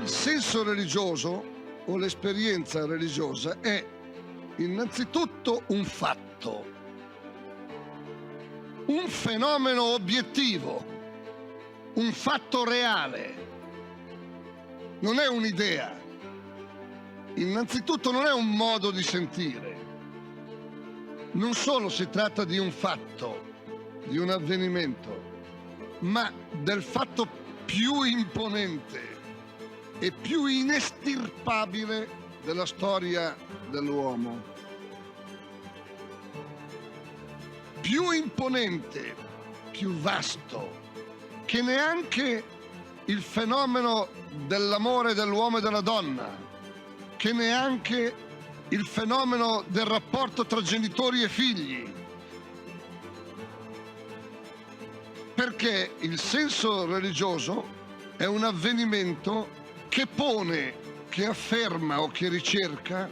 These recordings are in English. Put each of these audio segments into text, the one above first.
Il senso religioso o l'esperienza religiosa è innanzitutto un fatto, un fenomeno obiettivo, un fatto reale. Non è un'idea. Innanzitutto non è un modo di sentire. Non solo si tratta di un fatto, di un avvenimento, ma del fatto più imponente e più inestirpabile della storia dell'uomo. Più imponente, più vasto, che neanche il fenomeno dell'amore dell'uomo e della donna, che neanche il fenomeno del rapporto tra genitori e figli. Perché il senso religioso è un avvenimento che pone, che afferma o che ricerca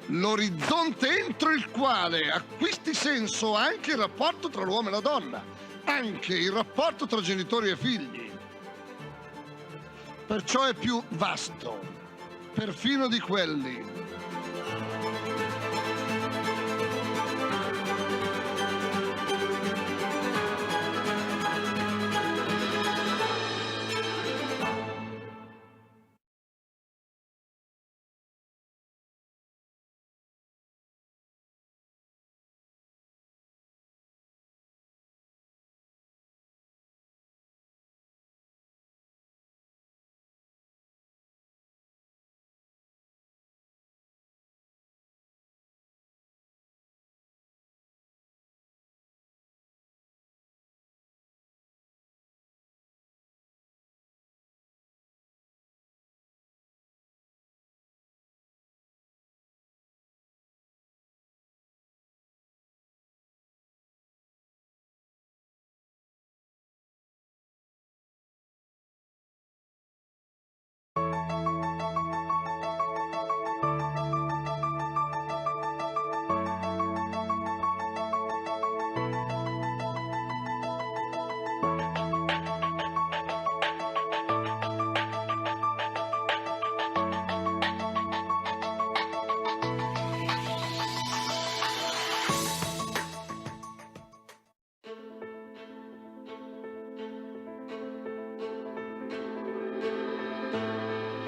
l'orizzonte entro il quale acquisti senso anche il rapporto tra l'uomo e la donna, anche il rapporto tra genitori e figli. Perciò è più vasto, perfino di quelli.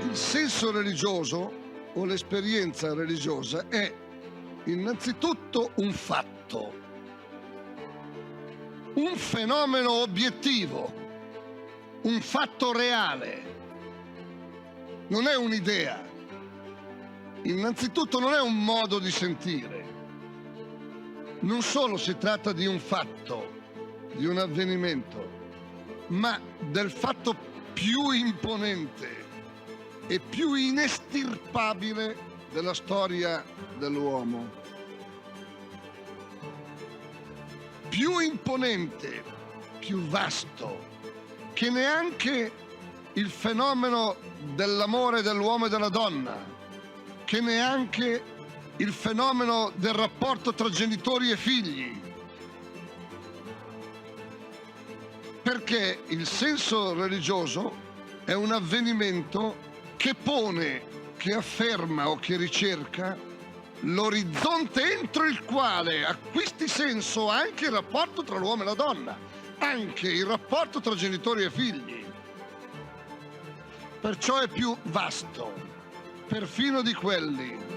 Il senso religioso o l'esperienza religiosa è innanzitutto un fatto, un fenomeno obiettivo, un fatto reale. Non è un'idea. Innanzitutto non è un modo di sentire. Non solo si tratta di un fatto, di un avvenimento, ma del fatto più imponente e più inestirpabile della storia dell'uomo. Più imponente, più vasto, che neanche il fenomeno dell'amore dell'uomo e della donna, che neanche il fenomeno del rapporto tra genitori e figli. Perché il senso religioso è un avvenimento che pone, che afferma o che ricerca l'orizzonte entro il quale acquisti senso anche il rapporto tra l'uomo e la donna, anche il rapporto tra genitori e figli. Perciò è più vasto, perfino di quelli.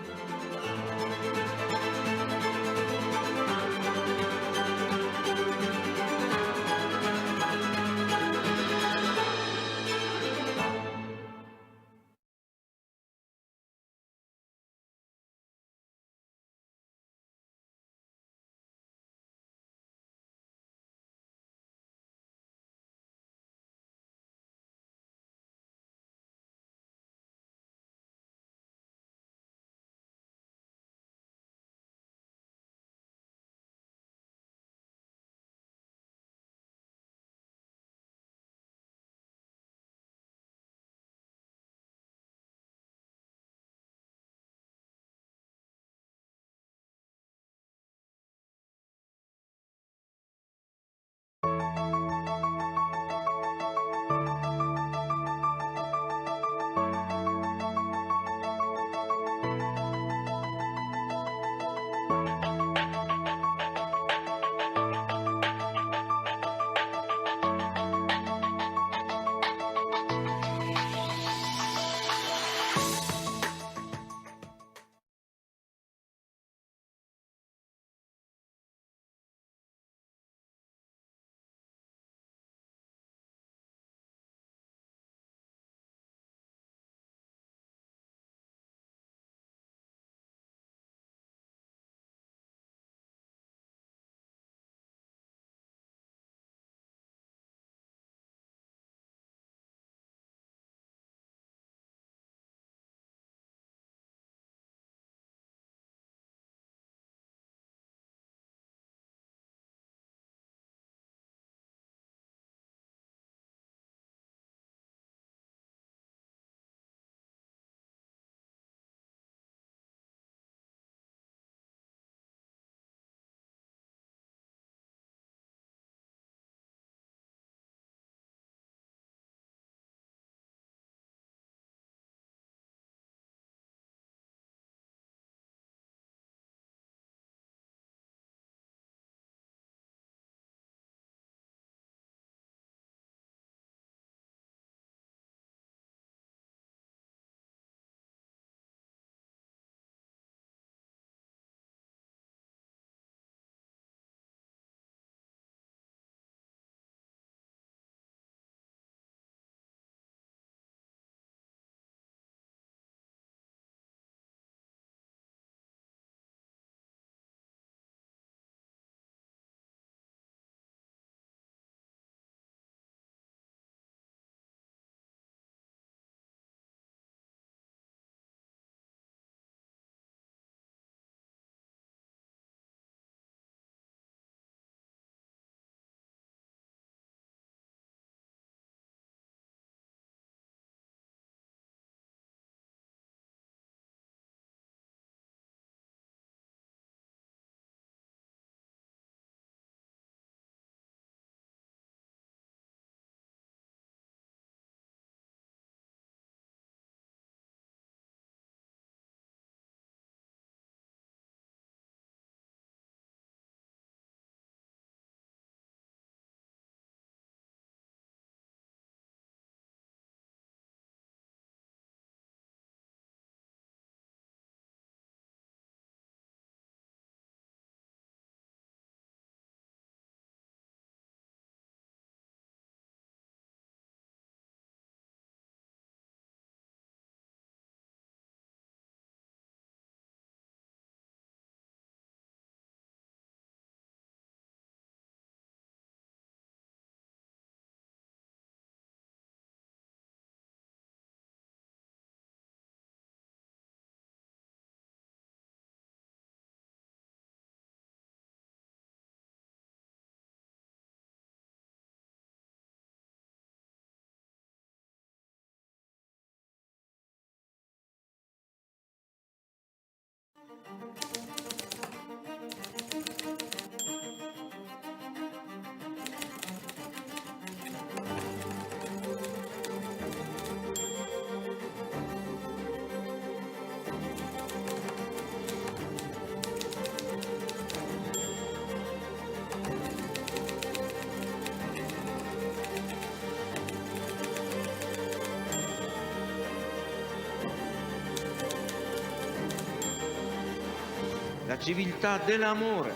La civiltà dell'amore,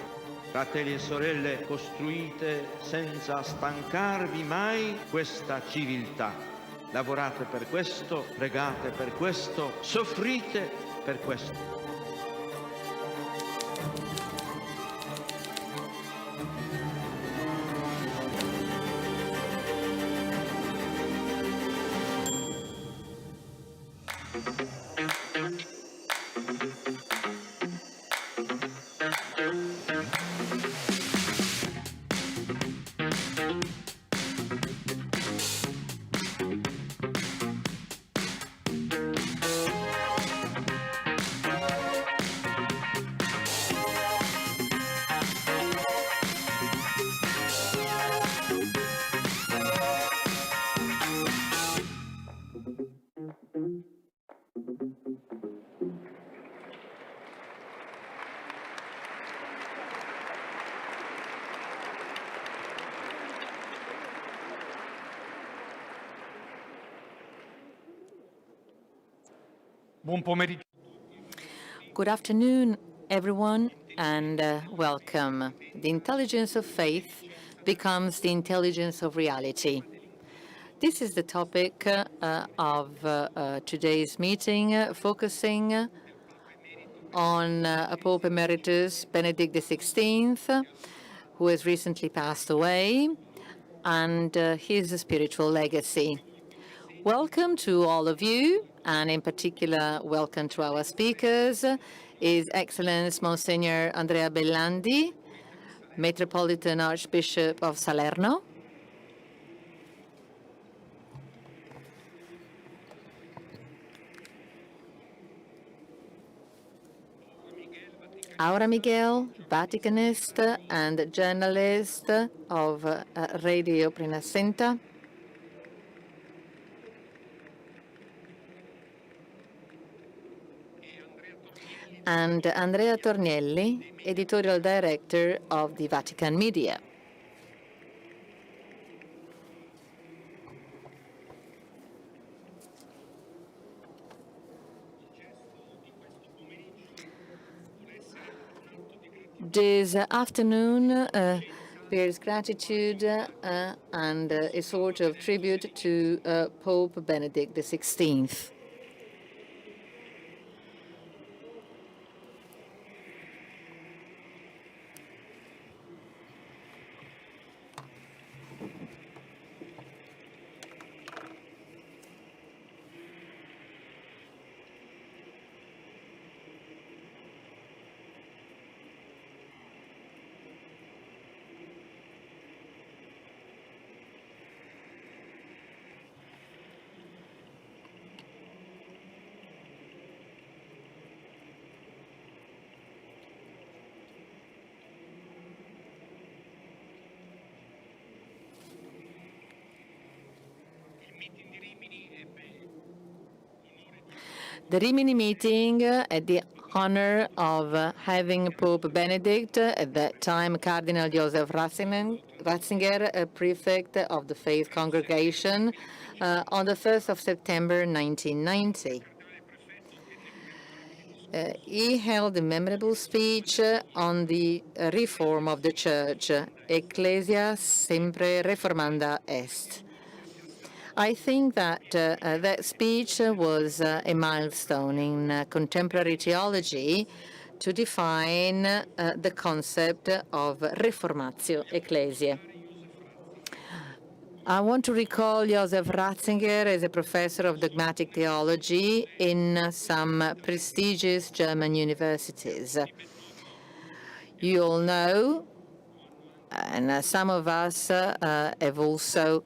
fratelli e sorelle, costruite senza stancarvi mai questa civiltà. Lavorate per questo, pregate per questo, soffrite per questo. Buon pomeriggio. Good afternoon, everyone, and welcome. The intelligence of faith becomes the intelligence of reality. This is the topic of today's meeting, focusing on Pope Emeritus Benedict XVI, who has recently passed away, and his spiritual legacy. Welcome to all of you, and in particular, welcome to our speakers, His Excellency Monsignor Andrea Bellandi, Metropolitan Archbishop of Salerno, Aura Miguel, Vaticanist and journalist of Radio Prenascenta, and Andrea Tornielli, editorial director of the Vatican Media. This afternoon bears gratitude and a sort of tribute to Pope Benedict XVI. The Rimini meeting had the honor of having Pope Benedict, at that time Cardinal Joseph Ratzinger, a prefect of the Faith Congregation, on the 1st of September 1990. He held a memorable speech on the reform of the Church, Ecclesia sempre reformanda est. I think that that speech was a milestone in contemporary theology to define the concept of reformatio ecclesiae. I want to recall Joseph Ratzinger as a professor of dogmatic theology in some prestigious German universities. You all know, and some of us have also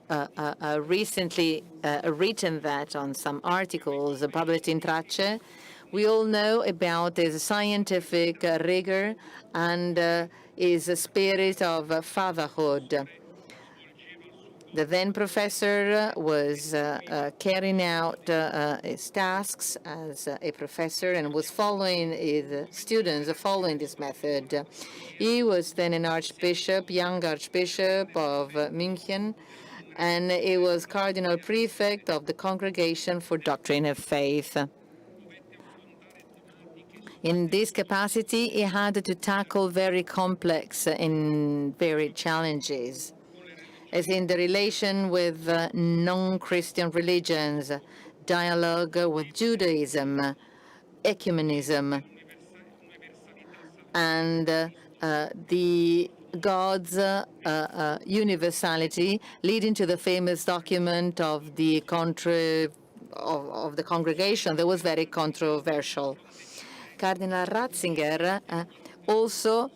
recently written that on some articles published in Trace, We all know about his scientific rigor and his spirit of fatherhood. The then professor was carrying out his tasks as a professor and was following his students, following this method. He was then an archbishop, young archbishop of München, and he was cardinal prefect of the Congregation for Doctrine of Faith. In this capacity, he had to tackle very complex and varied challenges, as in the relation with non-Christian religions, dialogue with Judaism, ecumenism, and the God's universality, leading to the famous document of the of the congregation that was very controversial. Cardinal Ratzinger also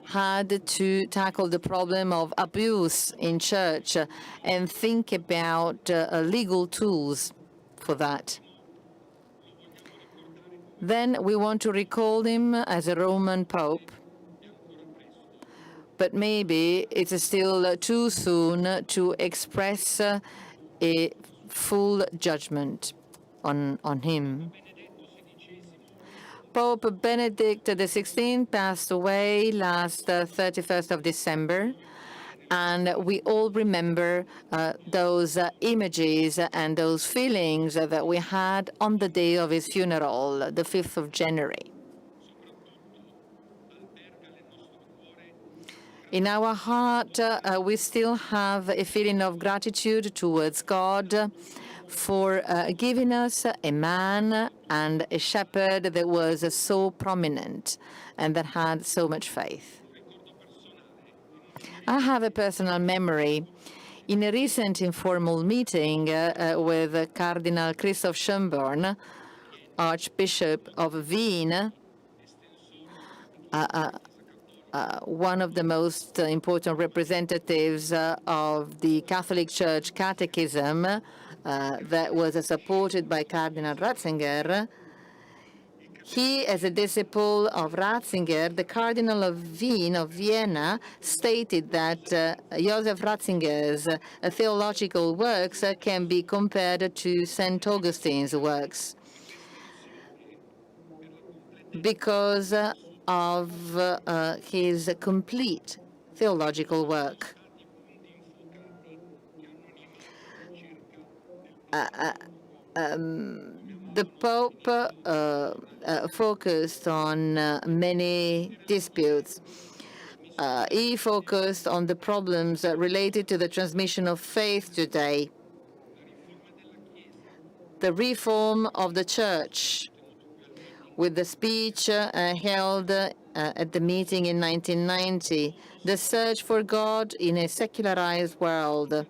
had to tackle the problem of abuse in church and think about legal tools for that. Then we want to recall him as a Roman Pope, but maybe it's still too soon to express a full judgment on him. Pope Benedict XVI passed away last 31st of December, and we all remember those images and those feelings that we had on the day of his funeral, the 5th of January. In our heart, we still have a feeling of gratitude towards God for giving us a man and a shepherd that was so prominent and that had so much faith. I have a personal memory. In a recent informal meeting with Cardinal Christoph Schönborn, Archbishop of Wien, one of the most important representatives of the Catholic Church Catechism that was supported by Cardinal Ratzinger. He, as a disciple of Ratzinger, the Cardinal of Vienna, stated that Joseph Ratzinger's theological works can be compared to St. Augustine's works because of his complete theological work. The Pope focused on many disputes. He focused on the problems related to the transmission of faith today, the reform of the Church, with the speech held at the meeting in 1990, the search for God in a secularized world,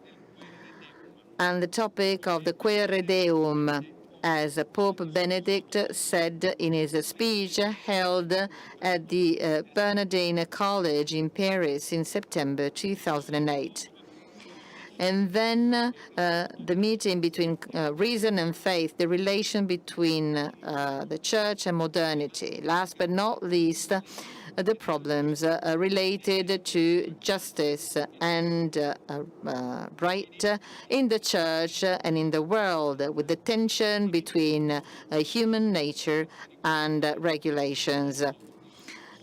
and the topic of the Quaere Deum, as Pope Benedict said in his speech held at the Bernardin College in Paris in September 2008. And then the meeting between reason and faith, the relation between the church and modernity. Last but not least, the problems related to justice and right in the church and in the world, with the tension between human nature and regulations.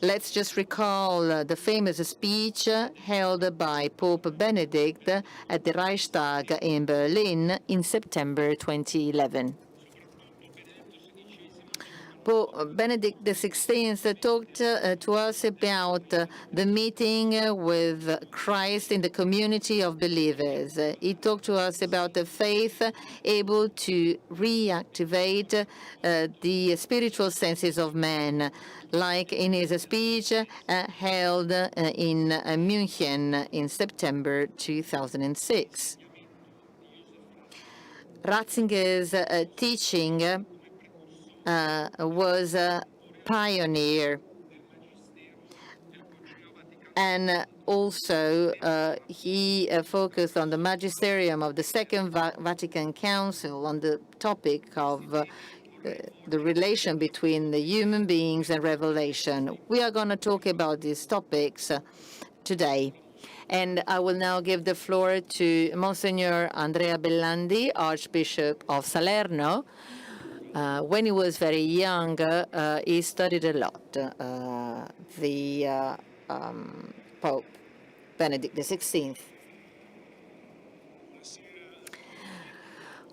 Let's just recall the famous speech held by Pope Benedict at the Reichstag in Berlin in September 2011. Pope Benedict XVI talked to us about the meeting with Christ in the community of believers. He talked to us about the faith able to reactivate the spiritual senses of man, like in his speech held in München in September 2006. Ratzinger's teaching was a pioneer, and also he focused on the magisterium of the Second Vatican Council on the topic of the relation between the human beings and revelation. We are going to talk about these topics today. And I will now give the floor to Monsignor Andrea Bellandi, Archbishop of Salerno. When he was very young, he studied a lot the Pope Benedict XVI.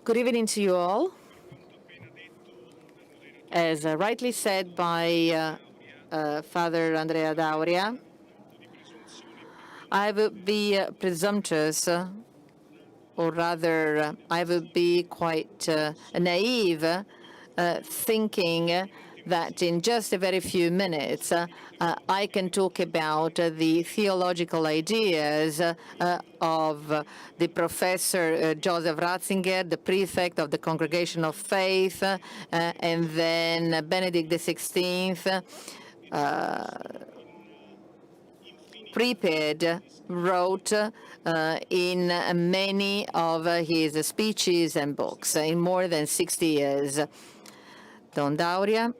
Good evening to you all. As rightly said by Father Andrea Dauria, I would be presumptuous, or rather, I would be quite naive, thinking that in just a very few minutes, I can talk about the theological ideas of the Professor Joseph Ratzinger, the prefect of the Congregation of Faith, and then Benedict XVI, prepared, wrote in many of his speeches and books in more than 60 years. Don Dauria,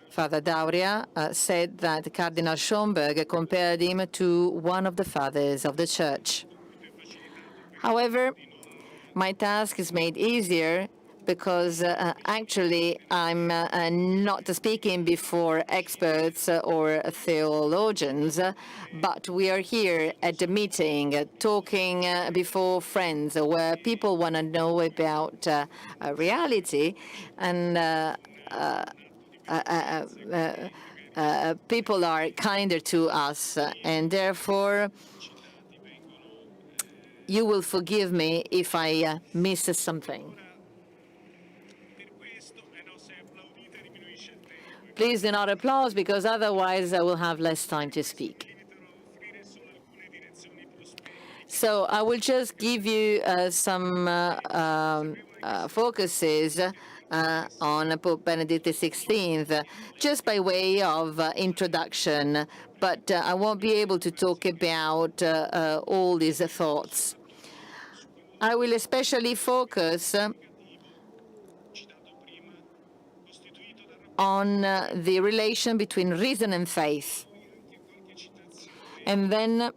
Father Dauria, said that Cardinal Schönberg compared him to one of the fathers of the Church. However, my task is made easier because actually I'm not speaking before experts or theologians, but we are here at the meeting talking before friends where people want to know about reality, and people are kinder to us, and therefore you will forgive me if I miss something. Please do not applaud, because otherwise I will have less time to speak. So I will just give you some focuses on Pope Benedict XVI, just by way of introduction, but I won't be able to talk about all these thoughts. I will especially focus on the relation between reason and faith. And then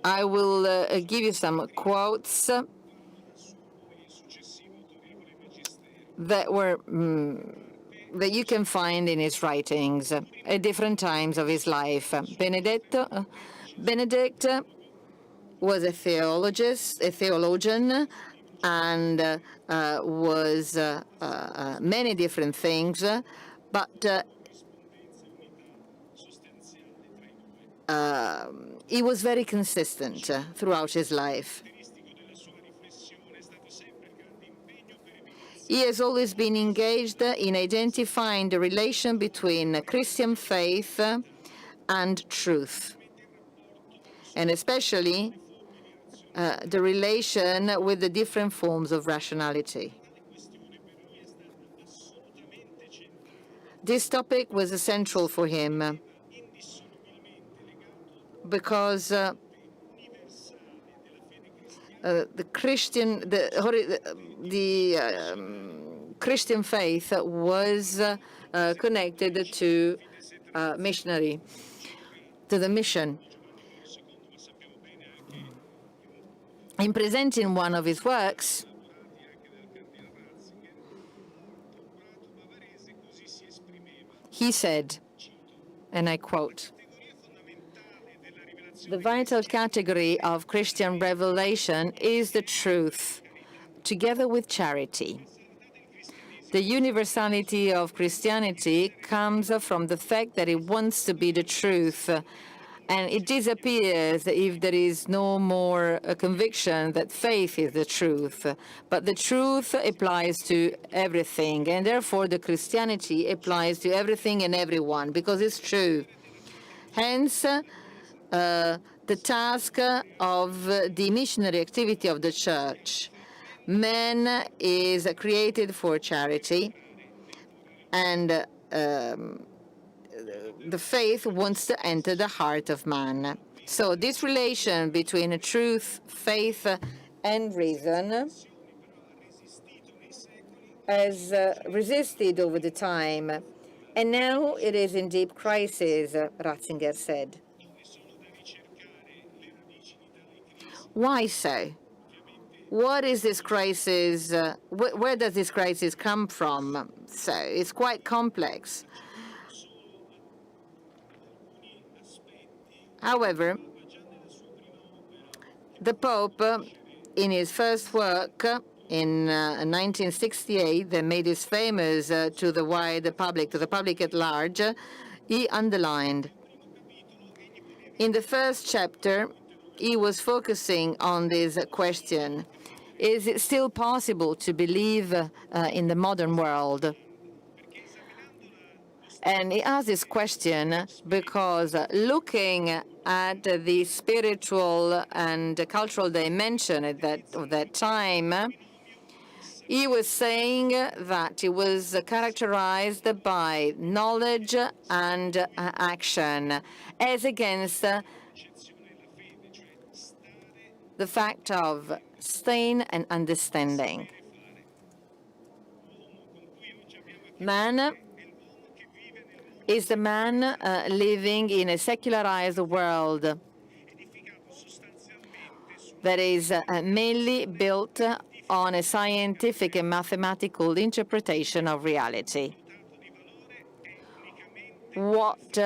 I will give you some quotes that were that you can find in his writings at different times of his life. Benedict was a theologian, and was many different things, but he was very consistent throughout his life. He has always been engaged in identifying the relation between Christian faith and truth, and especially the relation with the different forms of rationality. This topic was essential for him because the Christian faith was connected to the mission. In presenting one of his works, he said, and I quote, "The vital category of Christian revelation is the truth, together with charity. The universality of Christianity comes from the fact that it wants to be the truth, and it disappears if there is no more a conviction that faith is the truth. But the truth applies to everything, and therefore the Christianity applies to everything and everyone, because it's true. Hence, the task of the missionary activity of the Church. Man is created for charity, and the faith wants to enter the heart of man. So this relation between truth, faith, and reason has resisted over the time, and now it is in deep crisis, Ratzinger said. Why so? What is this crisis? Where does this crisis come from? So it's quite complex. However, the Pope, in his first work in 1968, that made it famous to the wide public, to the public at large, he underlined. In the first chapter, he was focusing on this question. Is it still possible to believe in the modern world? And he asked this question because looking at the spiritual and cultural dimension of that time, he was saying that it was characterized by knowledge and action, as against the fact of staying and understanding. Man is the man living in a secularized world that is mainly built on a scientific and mathematical interpretation of reality. What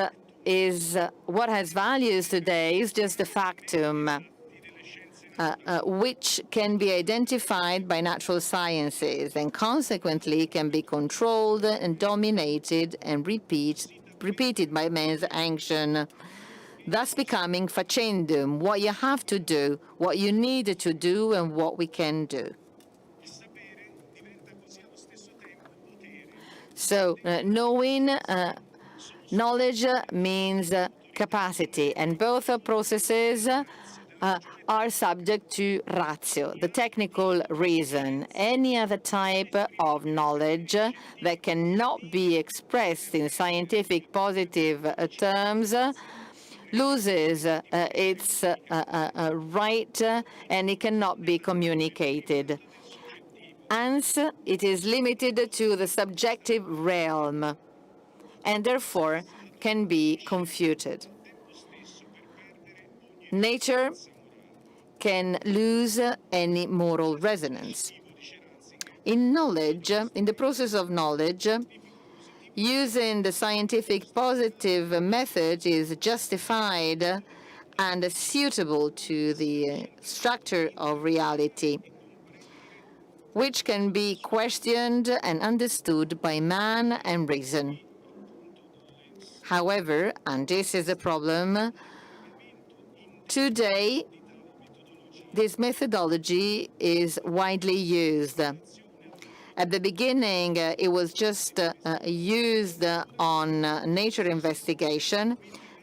has values today is just a factum, which can be identified by natural sciences and consequently can be controlled and dominated and repeated by man's action, thus becoming facendum, what you have to do, what you need to do, and what we can do. So knowledge means capacity, and both processes are subject to ratio, the technical reason. Any other type of knowledge that cannot be expressed in scientific positive terms loses its right, and it cannot be communicated. Hence, it is limited to the subjective realm, and therefore can be confuted. Nature can lose any moral resonance. In knowledge, in the process of knowledge, using the scientific positive method is justified and suitable to the structure of reality, which can be questioned and understood by man and reason. However, and this is a problem, today this methodology is widely used. At the beginning, it was just used on nature investigation.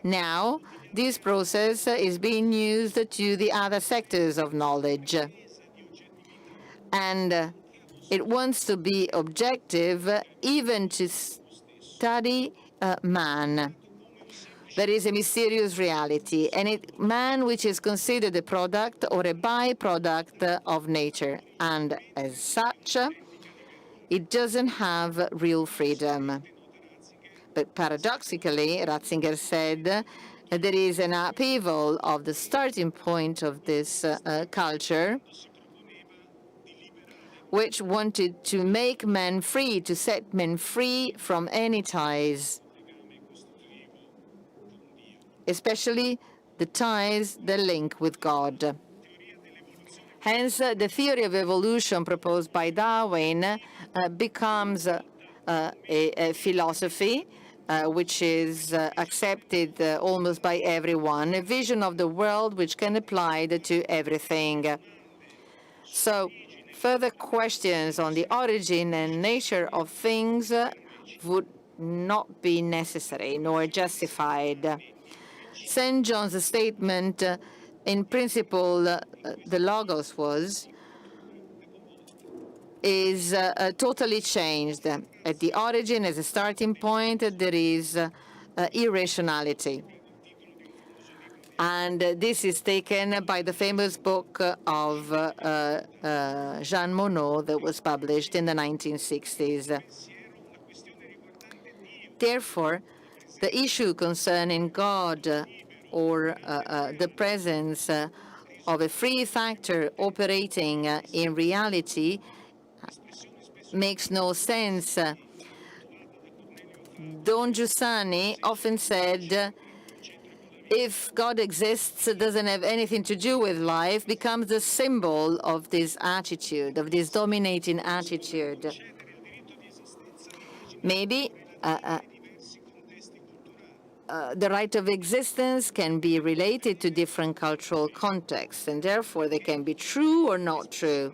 Now, this process is being used to the other sectors of knowledge. And it wants to be objective, even to study man. There is a mysterious reality, and man which is considered a product or a byproduct of nature, and as such, it doesn't have real freedom. But paradoxically, Ratzinger said, there is an upheaval of the starting point of this culture, which wanted to make men free, to set men free from any ties, especially the ties that link with God. Hence, the theory of evolution proposed by Darwin becomes a philosophy which is accepted almost by everyone, a vision of the world which can apply to everything. So, further questions on the origin and nature of things would not be necessary nor justified. St. John's statement, in principle, the Logos is totally changed. At the origin, as a starting point, there is irrationality. And this is taken by the famous book of Jean Monod that was published in the 1960s. Therefore, the issue concerning God or the presence of a free factor operating in reality makes no sense. Don Giussani often said, if God exists, it doesn't have anything to do with life, becomes a symbol of this attitude, of this dominating attitude. Maybe the right of existence can be related to different cultural contexts, and therefore they can be true or not true,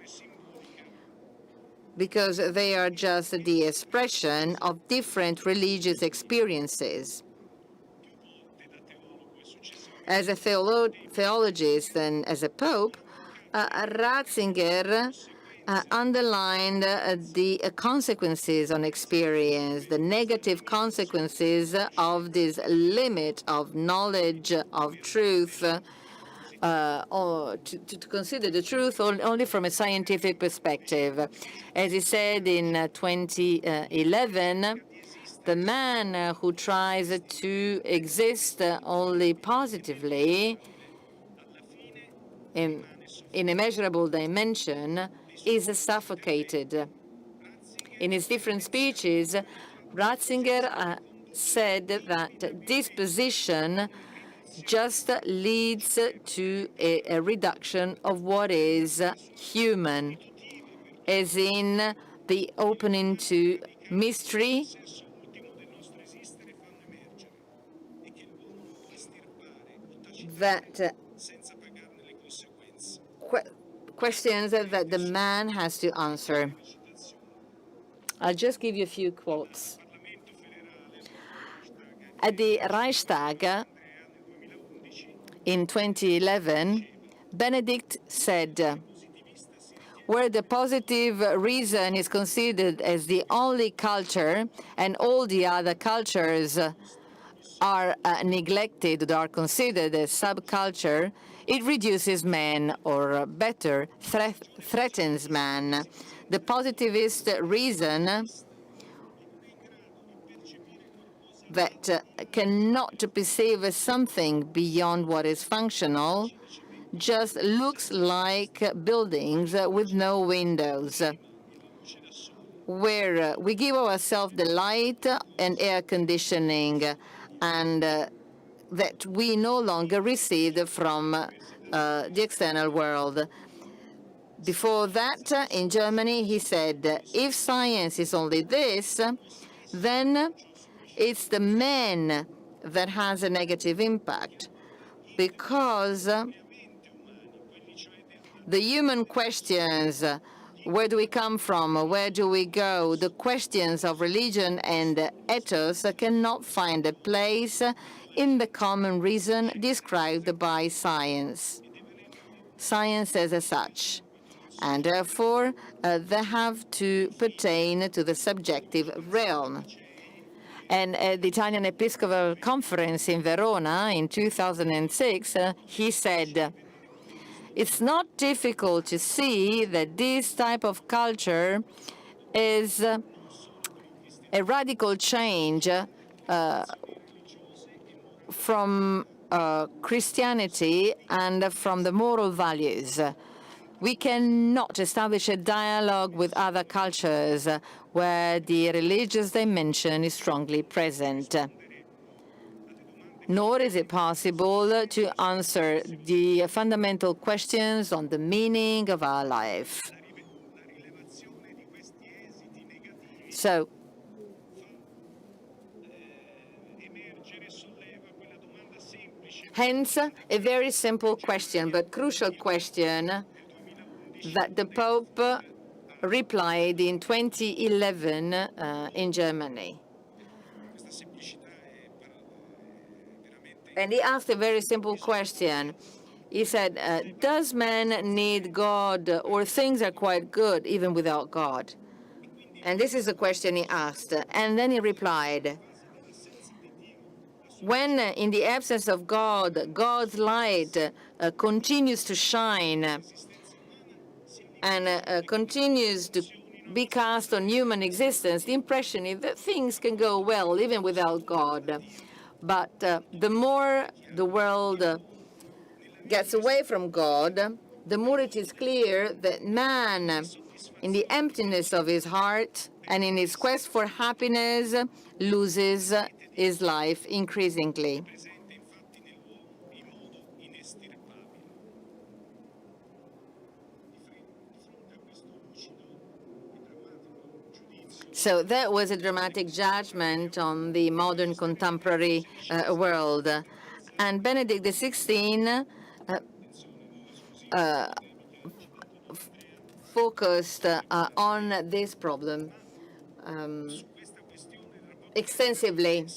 because they are just the expression of different religious experiences. As a theologist and as a pope, Ratzinger underlined the consequences on experience, the negative consequences of this limit of knowledge of truth, or to consider the truth only from a scientific perspective. As he said in 2011, the man who tries to exist only positively in a measurable dimension is suffocated. In his different speeches, Ratzinger said that this position just leads to a reduction of what is human, as in the opening to mystery, that questions that the man has to answer. I'll just give you a few quotes. At the Reichstag in 2011, Benedict said, where the positive reason is considered as the only culture and all the other cultures are neglected, are considered as subculture, it reduces man, or better, threatens man. The positivist reason that cannot perceive something beyond what is functional just looks like buildings with no windows, where we give ourselves the light and air conditioning, and that we no longer receive from the external world. Before that, in Germany, he said, if science is only this, then it's the man that has a negative impact, because the human questions, where do we come from, where do we go, the questions of religion and ethos cannot find a place in the common reason described by science. Science as such. And therefore, they have to pertain to the subjective realm. And at the Italian Episcopal Conference in Verona in 2006, he said, it's not difficult to see that this type of culture is a radical change from Christianity and from the moral values. We cannot establish a dialogue with other cultures where the religious dimension is strongly present. Nor is it possible to answer the fundamental questions on the meaning of our life. So, hence, a very simple question, but crucial question, that the Pope replied in 2011 in Germany. And he asked a very simple question. He said, does man need God, or things are quite good even without God? And this is the question he asked. And then he replied, when in the absence of God, God's light continues to shine and continues to be cast on human existence, the impression is that things can go well even without God. But the more the world gets away from God, the more it is clear that man, in the emptiness of his heart and in his quest for happiness, loses his life increasingly. So that was a dramatic judgment on the modern contemporary world. And Benedict XVI focused on this problem extensively.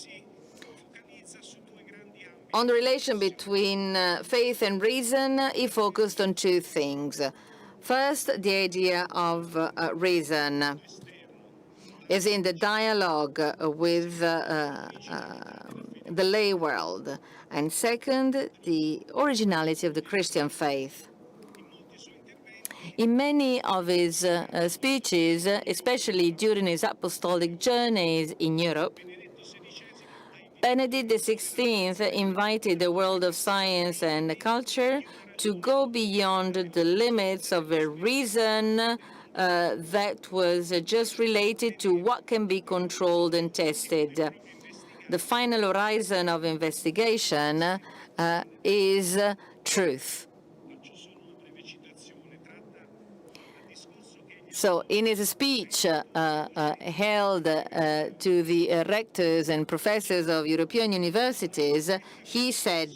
On the relation between faith and reason, he focused on two things. First, the idea of reason is in the dialogue with the lay world. And second, the originality of the Christian faith. In many of his speeches, especially during his apostolic journeys in Europe, Benedict XVI invited the world of science and culture to go beyond the limits of a reason that was just related to what can be controlled and tested. The final horizon of investigation is truth. So in his speech held to the rectors and professors of European universities, he said,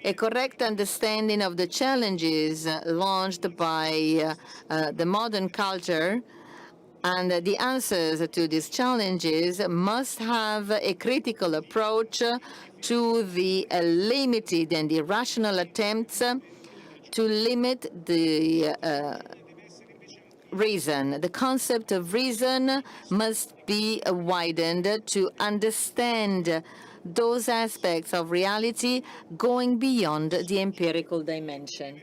a correct understanding of the challenges launched by the modern culture and the answers to these challenges must have a critical approach to the limited and irrational attempts to limit the reason. The concept of reason must be widened to understand those aspects of reality going beyond the empirical dimension.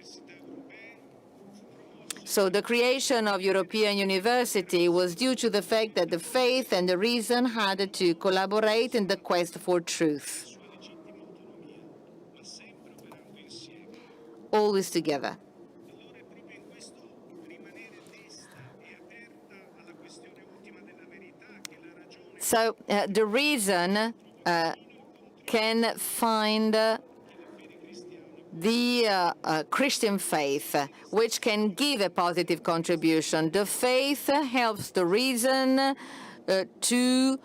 So the creation of European University was due to the fact that the faith and the reason had to collaborate in the quest for truth, always together. So the reason can find the Christian faith, which can give a positive contribution. The faith helps the reason to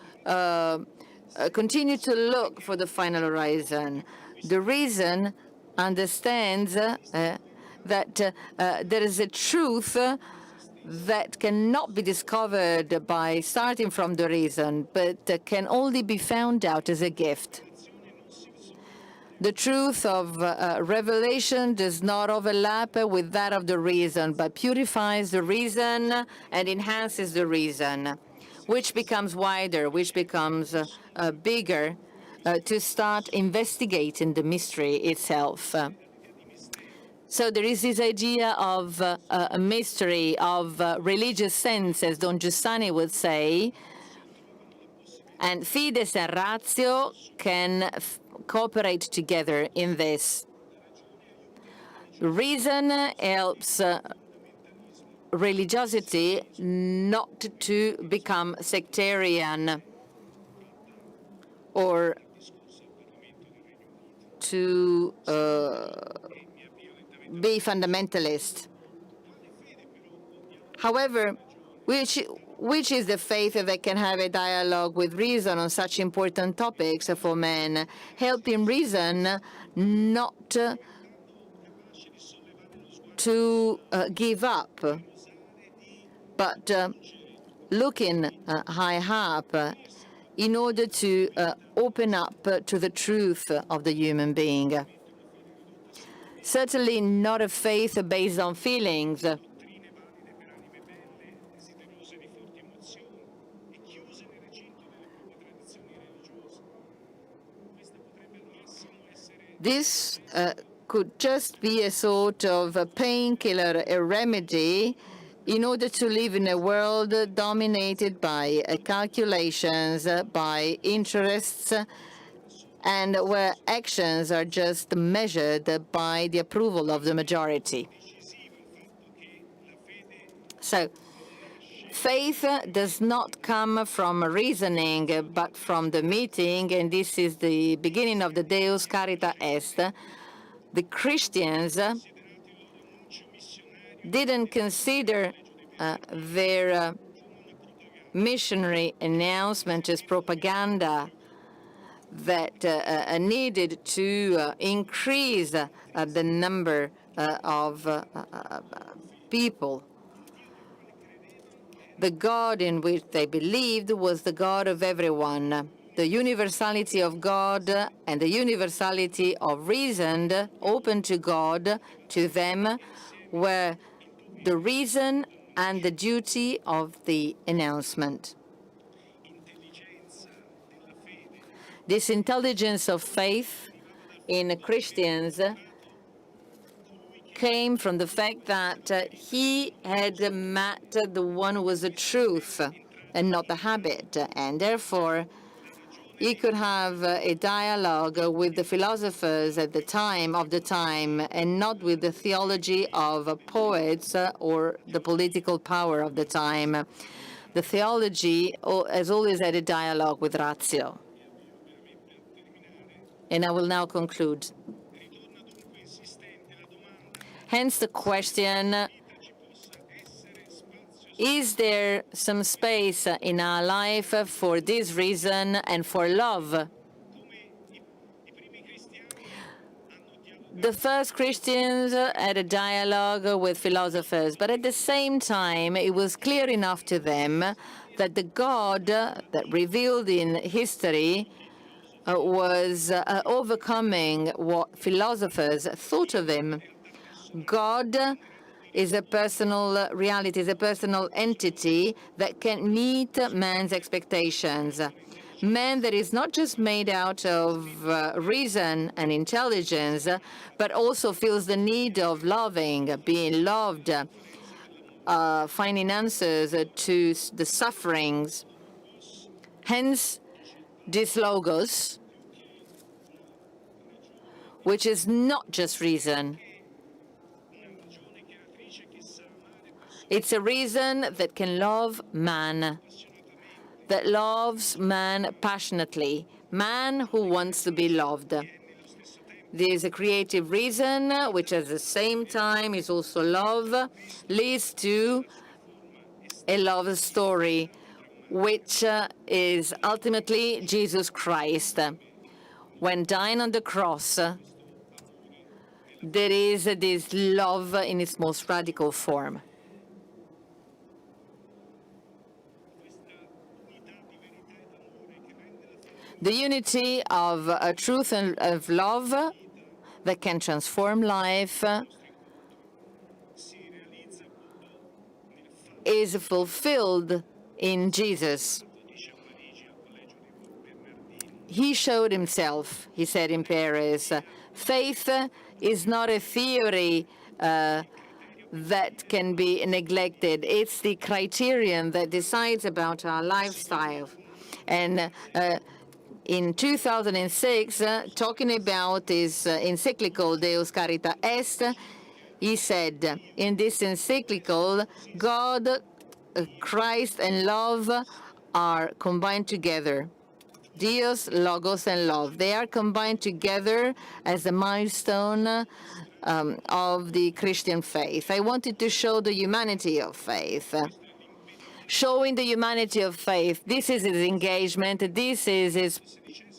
continue to look for the final horizon. The reason understands that there is a truth that cannot be discovered by starting from the reason, but can only be found out as a gift. The truth of revelation does not overlap with that of the reason, but purifies the reason and enhances the reason, which becomes wider, which becomes bigger, to start investigating the mystery itself. So there is this idea of a mystery, of religious sense, as Don Giussani would say, and fides and ratio can cooperate together in this. Reason helps religiosity not to become sectarian or to be fundamentalist. However, which is the faith that can have a dialogue with reason on such important topics for men, helping reason not to give up, but looking high up in order to open up to the truth of the human being. Certainly not a faith based on feelings, This could just be a sort of a painkiller, a remedy, in order to live in a world dominated by calculations, by interests, and where actions are just measured by the approval of the majority. So, faith does not come from reasoning, but from the meeting, and this is the beginning of the Deus Caritas Est. The Christians didn't consider their missionary announcement as propaganda that needed to increase the number of people. The God in which they believed was the God of everyone. The universality of God and the universality of reason open to God, to them, were the reason and the duty of the announcement. This intelligence of faith in Christians came from the fact that he had met the one who was the truth and not the habit, and therefore he could have a dialogue with the philosophers at the time and not with the theology of poets or the political power of the time. The theology has always had a dialogue with ratio. And I will now conclude. Hence the question, is there some space in our life for this reason and for love? The first Christians had a dialogue with philosophers, but at the same time, it was clear enough to them that the God that revealed in history was overcoming what philosophers thought of him. God is a personal reality, is a personal entity that can meet man's expectations. Man that is not just made out of reason and intelligence, but also feels the need of loving, being loved, finding answers to the sufferings. Hence, this logos, which is not just reason. It's a reason that can love man, that loves man passionately, man who wants to be loved. There's a creative reason, which at the same time is also love, leads to a love story, which is ultimately Jesus Christ. When dying on the cross, there is this love in its most radical form. The unity of truth and of love that can transform life is fulfilled in Jesus. He showed himself, he said in Paris. Faith is not a theory that can be neglected. It's the criterion that decides about our lifestyle. And in 2006, talking about his encyclical Deus Caritas Est, he said, in this encyclical, God, Christ, and love are combined together. Dios, Logos, and love. They are combined together as a milestone of the Christian faith. I wanted to show the humanity of faith. Showing the humanity of faith. This is his engagement. This is his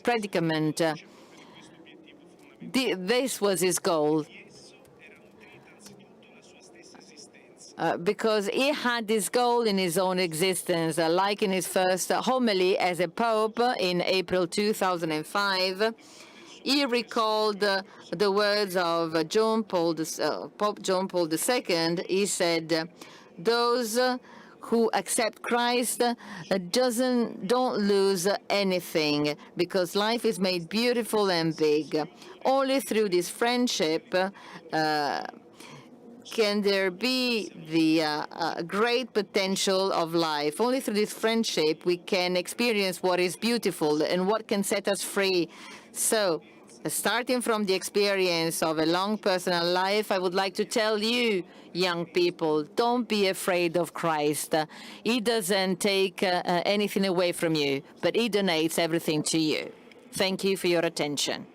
predicament. This was his goal. Because he had this goal in his own existence, like in his first homily as a pope in April 2005. He recalled the words of Pope John Paul II. He said, those who accept Christ don't lose anything, because life is made beautiful and big. Only through this friendship can there be the great potential of life. Only through this friendship we can experience what is beautiful and what can set us free. So, starting from the experience of a long personal life, I would like to tell you, young people, don't be afraid of Christ. He doesn't take anything away from you, but he donates everything to you. Thank you for your attention.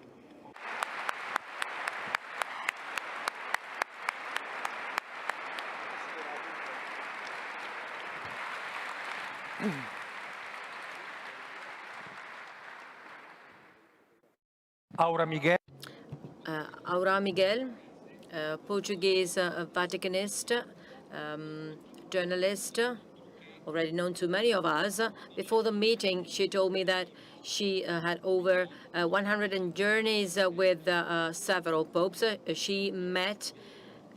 Aura Miguel. Aura Miguel, Portuguese Vaticanist, journalist, already known to many of us. Before the meeting, she told me that she had over 100 journeys with several popes. She met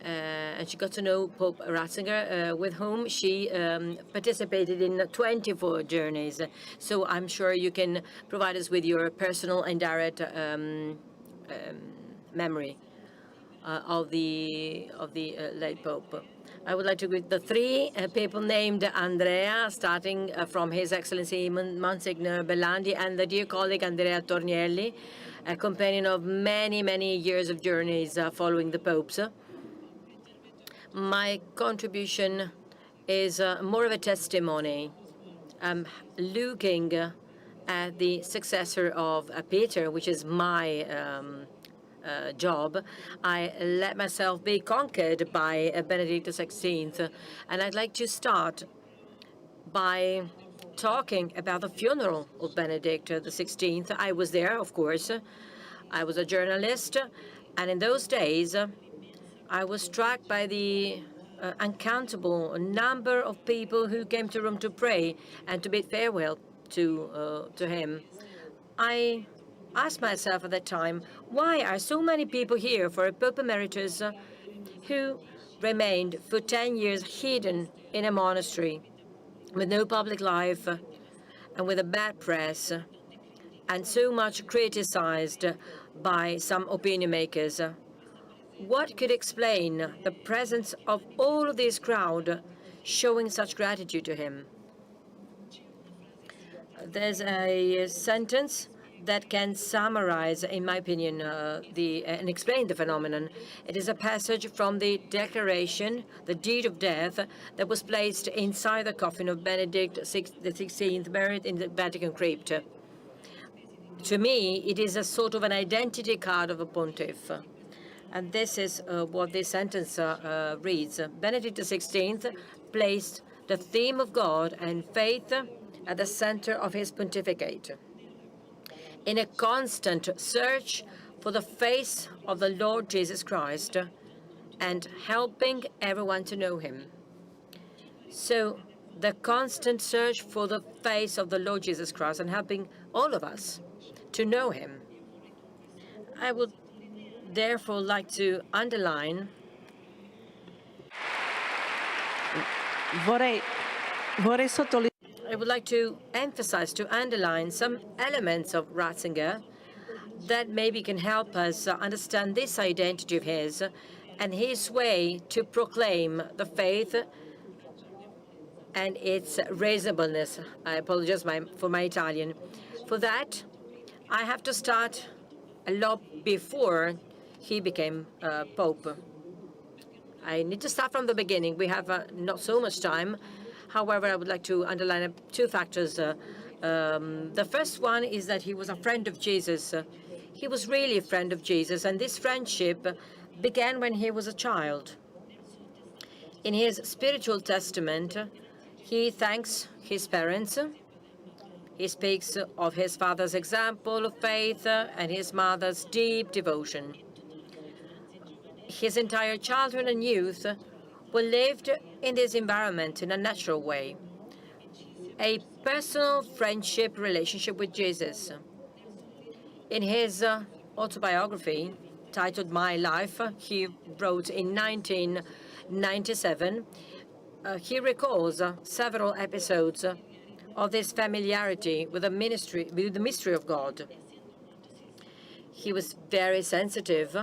and she got to know Pope Ratzinger, with whom she participated in 24 journeys. So I'm sure you can provide us with your personal and direct memory of the late Pope. I would like to greet the three people named Andrea, starting from His Excellency Monsignor Bellandi, and the dear colleague Andrea Tornielli, a companion of many, many years of journeys following the popes. My contribution is more of a testimony. I'm looking at the successor of Peter, which is my job. I let myself be conquered by Benedict XVI, and I'd like to start by talking about the funeral of Benedict XVI. I was there, of course. I was a journalist, and in those days, I was struck by the uncountable number of people who came to Rome to pray and to bid farewell to him. I asked myself at that time, why are so many people here for a Pope Emeritus who remained for 10 years hidden in a monastery with no public life and with a bad press and so much criticized by some opinion makers? What could explain the presence of all of this crowd showing such gratitude to him? There's a sentence that can summarize, in my opinion, and explain the phenomenon. It is a passage from the declaration, the deed of death, that was placed inside the coffin of Benedict XVI, buried in the Vatican crypt. To me, it is a sort of an identity card of a pontiff. And this is what this sentence reads. Benedict XVI placed the theme of God and faith at the center of his pontificate, in a constant search for the face of the Lord Jesus Christ and helping everyone to know him. So the constant search for the face of the Lord Jesus Christ and helping all of us to know him. I would therefore like to underline I would like to emphasize, to underline some elements of Ratzinger that maybe can help us understand this identity of his and his way to proclaim the faith and its reasonableness. I apologize for my Italian. For that, I have to start a lot before he became Pope. I need to start from the beginning. We have not so much time. However, I would like to underline two factors. The first one is that he was a friend of Jesus. He was really a friend of Jesus, and this friendship began when he was a child. In his spiritual testament, he thanks his parents. He speaks of his father's example of faith and his mother's deep devotion. His entire childhood and youth were lived in this environment in a natural way. A personal friendship relationship with Jesus. In his autobiography, titled My Life, he wrote in 1997, he recalls several episodes of this familiarity with the mystery of God. He was very sensitive,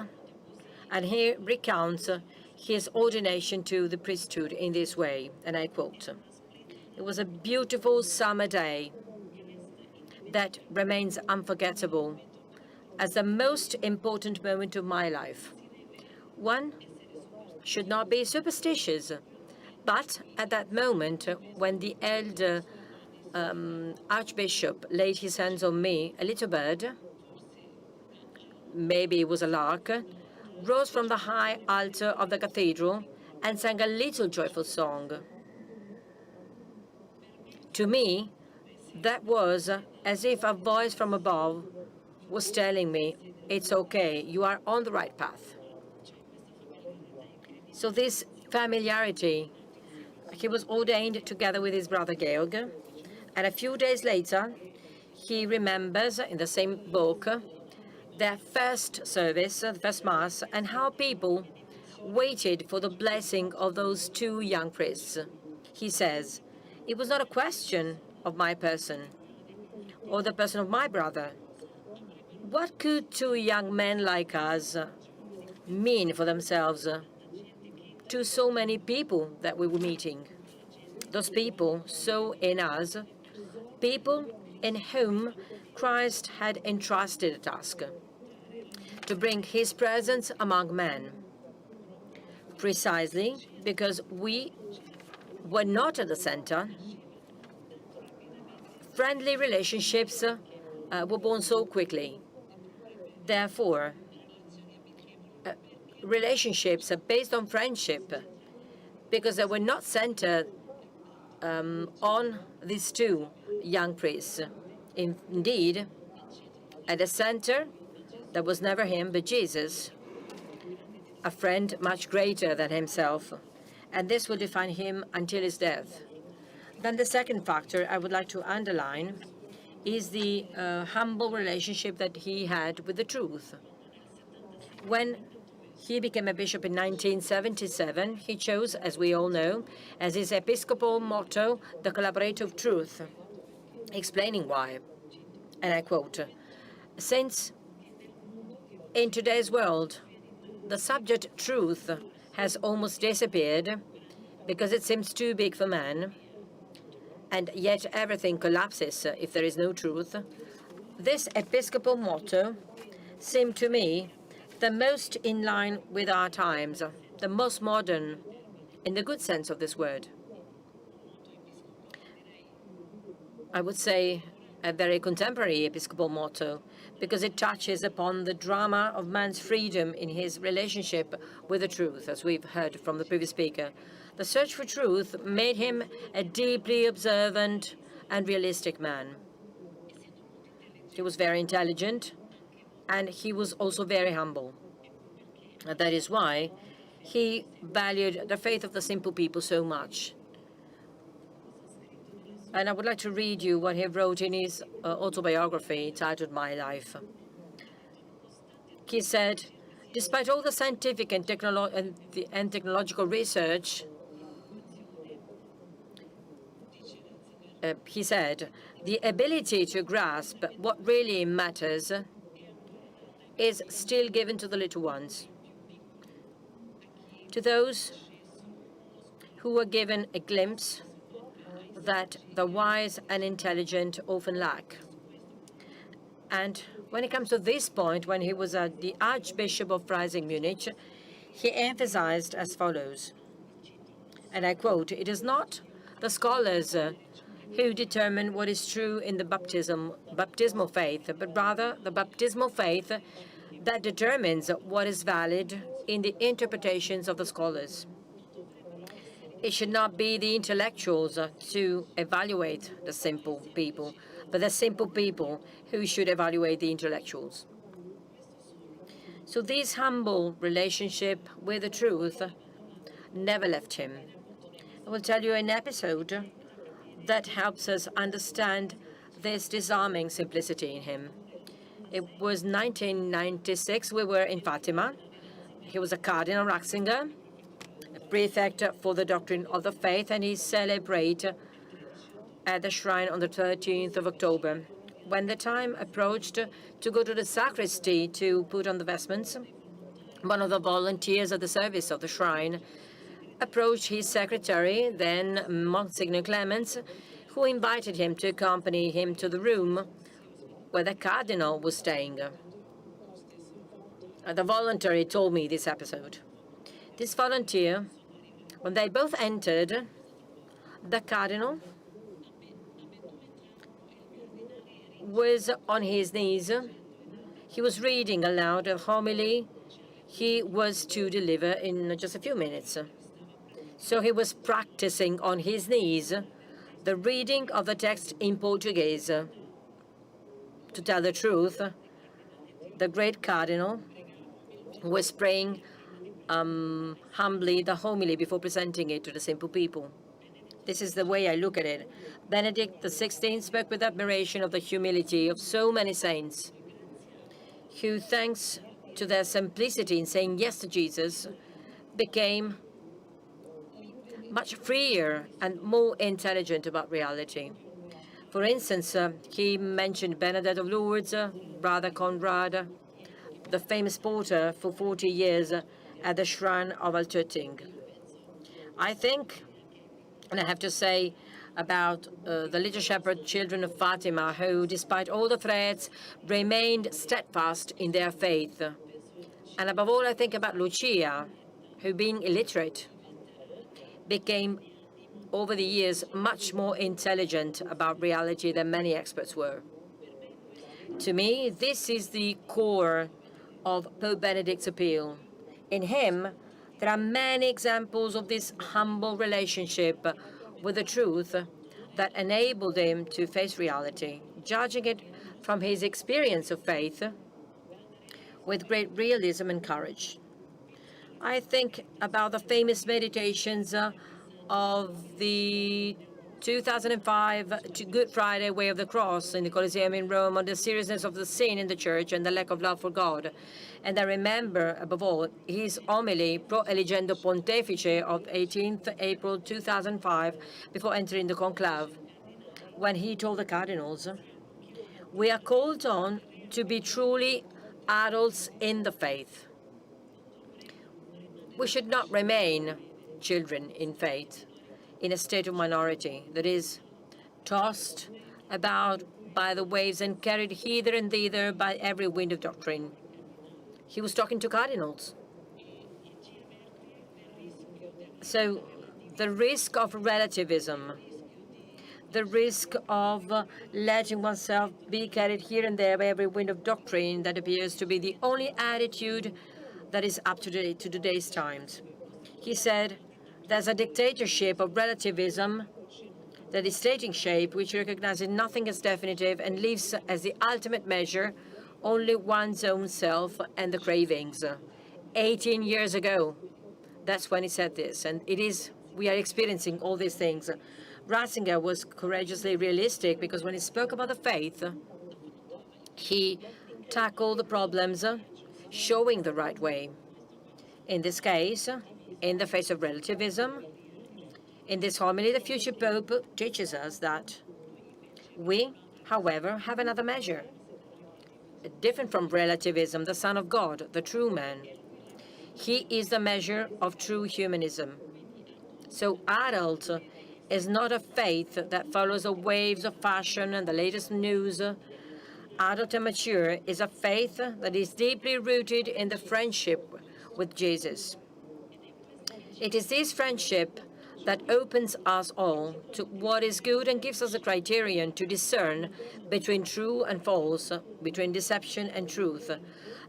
and he recounts his ordination to the priesthood in this way, and I quote, "It was a beautiful summer day that remains unforgettable as the most important moment of my life. One should not be superstitious, but at that moment, when the elder Archbishop laid his hands on me, a little bird, maybe it was a lark, rose from the high altar of the cathedral and sang a little joyful song. To me, that was as if a voice from above was telling me, it's okay, you are on the right path." So this familiarity, he was ordained together with his brother Georg, and a few days later, he remembers in the same book their first service, the first Mass, and how people waited for the blessing of those two young priests. He says, "It was not a question of my person or the person of my brother. What could two young men like us mean for themselves to so many people that we were meeting? Those people saw in us people in whom Christ had entrusted a task to bring his presence among men, precisely because we were not at the center. Friendly relationships were born so quickly. Therefore, relationships based on friendship, because they were not centered on these two young priests. Indeed, at the center, there was never him, but Jesus, a friend much greater than himself, and this will define him until his death. Then the second factor I would like to underline is the humble relationship that he had with the truth. When he became a bishop in 1977, he chose, as we all know, as his episcopal motto, the collaborator of truth, explaining why. And I quote, "Since in today's world, the subject truth has almost disappeared because it seems too big for man, and yet everything collapses if there is no truth, this episcopal motto seemed to me the most in line with our times, the most modern, in the good sense of this word. I would say a very contemporary episcopal motto, because it touches upon the drama of man's freedom in his relationship with the truth, as we've heard from the previous speaker. The search for truth made him a deeply observant and realistic man. He was very intelligent, and he was also very humble. And that is why he valued the faith of the simple people so much. And I would like to read you what he wrote in his autobiography titled My Life. He said, "Despite all the scientific and technological research," he said, "the ability to grasp what really matters is still given to the little ones, to those who were given a glimpse that the wise and intelligent often lack." And when it comes to this point, when he was the Archbishop of Freising, Munich, he emphasized as follows, and I quote, "It is not the scholars who determine what is true in the baptismal faith, but rather the baptismal faith that determines what is valid in the interpretations of the scholars. It should not be the intellectuals to evaluate the simple people, but the simple people who should evaluate the intellectuals." So this humble relationship with the truth never left him. I will tell you an episode that helps us understand this disarming simplicity in him. It was 1996. We were in Fatima. He was a Cardinal Ratzinger, prefect for the doctrine of the faith, and he celebrated at the shrine on the 13th of October. When the time approached to go to the sacristy to put on the vestments, one of the volunteers at the service of the shrine approached his secretary, then Monsignor Clemens, who invited him to accompany him to the room where the cardinal was staying. The volunteer told me this episode. This volunteer, when they both entered, the cardinal was on his knees. He was reading aloud a homily he was to deliver in just a few minutes. So he was practicing on his knees the reading of the text in Portuguese. To tell the truth, the great cardinal was praying humbly the homily before presenting it to the simple people. This is the way I look at it. Benedict XVI spoke with admiration of the humility of so many saints who, thanks to their simplicity in saying yes to Jesus, became much freer and more intelligent about reality. For instance, he mentioned Benedict of Lourdes, Brother Conrad, the famous porter for 40 years at the shrine of Altötting. I think, and I have to say about the little shepherd children of Fatima, who, despite all the threats, remained steadfast in their faith. And above all, I think about Lucia, who, being illiterate, became, over the years, much more intelligent about reality than many experts were. To me, this is the core of Pope Benedict's appeal. In him, there are many examples of this humble relationship with the truth that enabled him to face reality, judging it from his experience of faith with great realism and courage. I think about the famous meditations of the 2005 to Good Friday Way of the Cross in the Colosseum in Rome on the seriousness of the sin in the Church and the lack of love for God. And I remember, above all, his homily Pro Eligendo Pontefice of 18th April 2005 before entering the conclave, when he told the cardinals, "We are called on to be truly adults in the faith. We should not remain children in faith, in a state of minority, that is, tossed about by the waves and carried hither and thither by every wind of doctrine." He was talking to cardinals. So the risk of relativism, the risk of letting oneself be carried here and there by every wind of doctrine, that appears to be the only attitude that is up to date to today's times. He said, there's a dictatorship of relativism that is taking shape, which recognizes nothing as definitive and leaves as the ultimate measure only one's own self and the cravings. 18 years ago, that's when he said this, and we are experiencing all these things. Ratzinger was courageously realistic because when he spoke about the faith, he tackled the problems, showing the right way. In this case, in the face of relativism, in this homily, the future Pope teaches us that we, however, have another measure, different from relativism, the Son of God, the true man. He is the measure of true humanism. So adult is not a faith that follows the waves of fashion and the latest news. Adult and mature is a faith that is deeply rooted in the friendship with Jesus. It is this friendship that opens us all to what is good and gives us a criterion to discern between true and false, between deception and truth.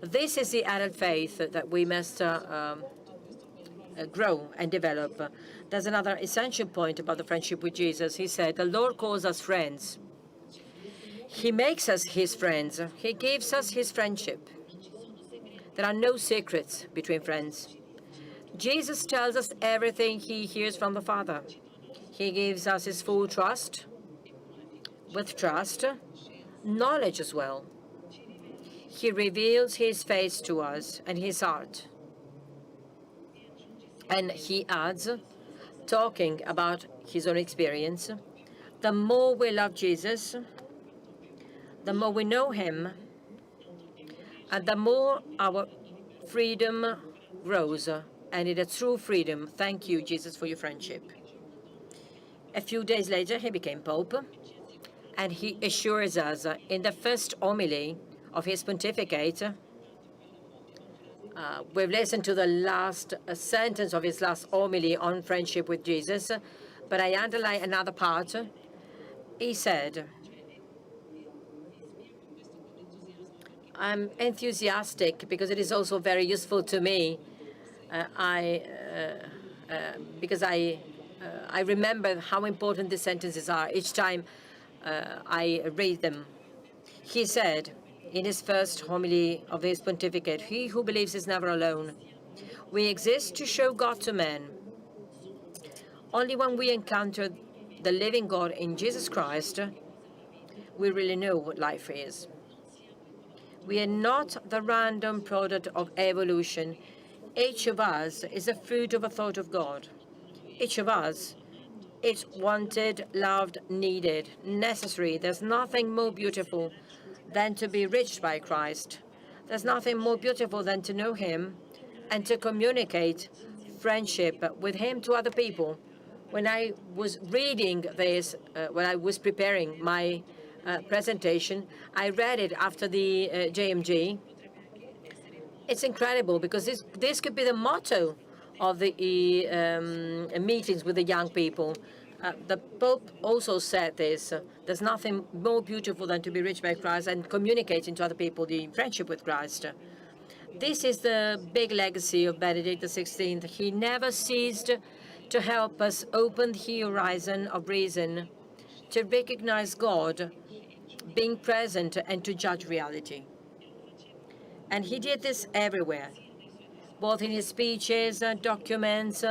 This is the adult faith that we must grow and develop. There's another essential point about the friendship with Jesus. He said, the Lord calls us friends. He makes us his friends. He gives us his friendship. There are no secrets between friends. Jesus tells us everything he hears from the Father. He gives us his full trust. With trust, knowledge as well. He reveals his face to us and his heart. And he adds, talking about his own experience, the more we love Jesus, the more we know him, and the more our freedom grows. And in a true freedom, thank you, Jesus, for your friendship. A few days later, he became Pope, and he assures us in the first homily of his pontificate, we've listened to the last sentence of his last homily on friendship with Jesus, but I underline another part. He said, I'm enthusiastic because it is also very useful to me. Because I remember how important these sentences are each time I read them. He said in his first homily of his pontificate, he who believes is never alone. We exist to show God to men. Only when we encounter the living God in Jesus Christ, we really know what life is. We are not the random product of evolution. Each of us is a fruit of a thought of God. Each of us is wanted, loved, needed, necessary. There's nothing more beautiful than to be reached by Christ. There's nothing more beautiful than to know him and to communicate friendship with him to other people. When I was reading this, when I was preparing my presentation, I read it after the JMG. It's incredible because this could be the motto of the meetings with the young people. The Pope also said this. There's nothing more beautiful than to be reached by Christ and communicating to other people the friendship with Christ. This is the big legacy of Benedict XVI. He never ceased to help us open the horizon of reason, to recognize God being present and to judge reality. And he did this everywhere, both in his speeches, documents,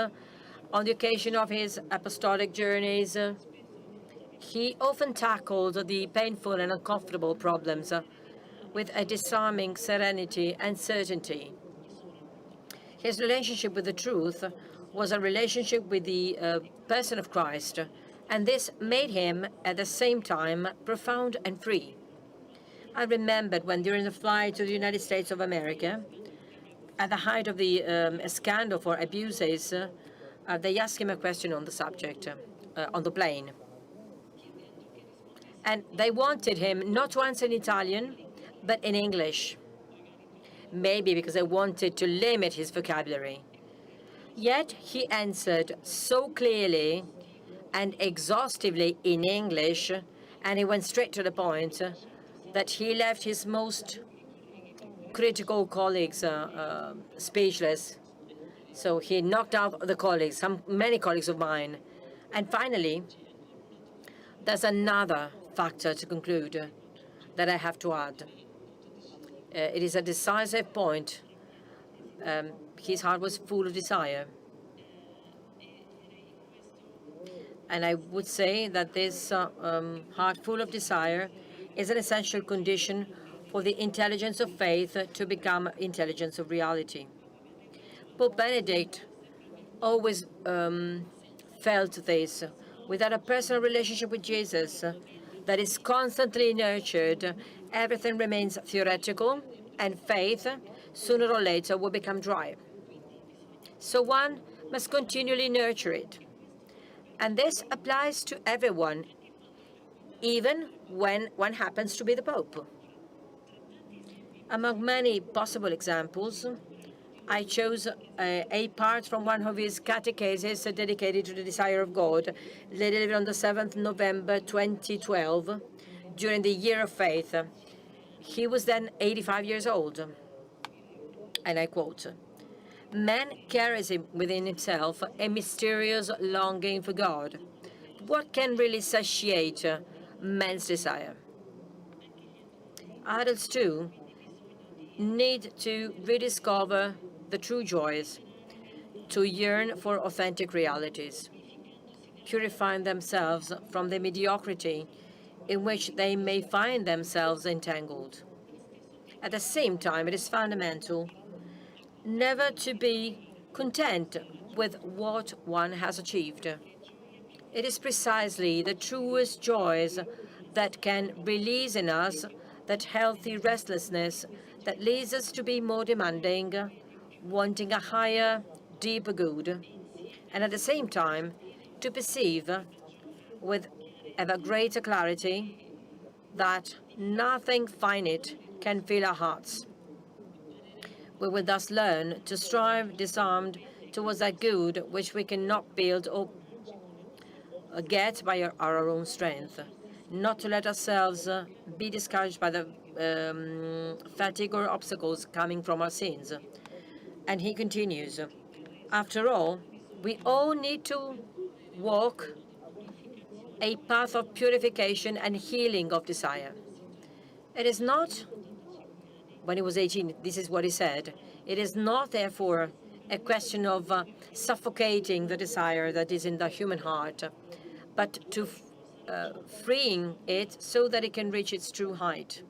on the occasion of his apostolic journeys. He often tackled the painful and uncomfortable problems with a disarming serenity and certainty. His relationship with the truth was a relationship with the person of Christ, and this made him, at the same time, profound and free. I remembered when, during the flight to the United States of America, at the height of the scandal for abuses, they asked him a question on the subject, on the plane. And they wanted him not to answer in Italian, but in English. Maybe because they wanted to limit his vocabulary. Yet he answered so clearly and exhaustively in English, and he went straight to the point, that he left his most critical colleagues speechless. So he knocked out the colleagues, many colleagues of mine. And finally, there's another factor to conclude that I have to add. It is a decisive point. His heart was full of desire. And I would say that this heart full of desire is an essential condition for the intelligence of faith to become intelligence of reality. Pope Benedict always felt this. Without a personal relationship with Jesus that is constantly nurtured, everything remains theoretical, and faith, sooner or later, will become dry. So one must continually nurture it. And this applies to everyone, even when one happens to be the Pope. Among many possible examples, I chose a part from one of his catecheses dedicated to the desire of God, delivered on the 7th November 2012, during the Year of Faith. He was then 85 years old. And I quote, "Man carries within himself a mysterious longing for God. What can really satiate man's desire? Adults, too, need to rediscover the true joys, to yearn for authentic realities, purifying themselves from the mediocrity in which they may find themselves entangled. At the same time, it is fundamental never to be content with what one has achieved. It is precisely the truest joys that can release in us that healthy restlessness that leads us to be more demanding, wanting a higher, deeper good, and at the same time to perceive with ever greater clarity that nothing finite can fill our hearts. We will thus learn to strive disarmed towards that good which we cannot build or get by our own strength, not to let ourselves be discouraged by the fatigue or obstacles coming from our sins. And he continues, after all, we all need to walk a path of purification and healing of desire. It is not, when he was 18, this is what he said, it is not, therefore, a question of suffocating the desire that is in the human heart, but to freeing it so that it can reach its true height.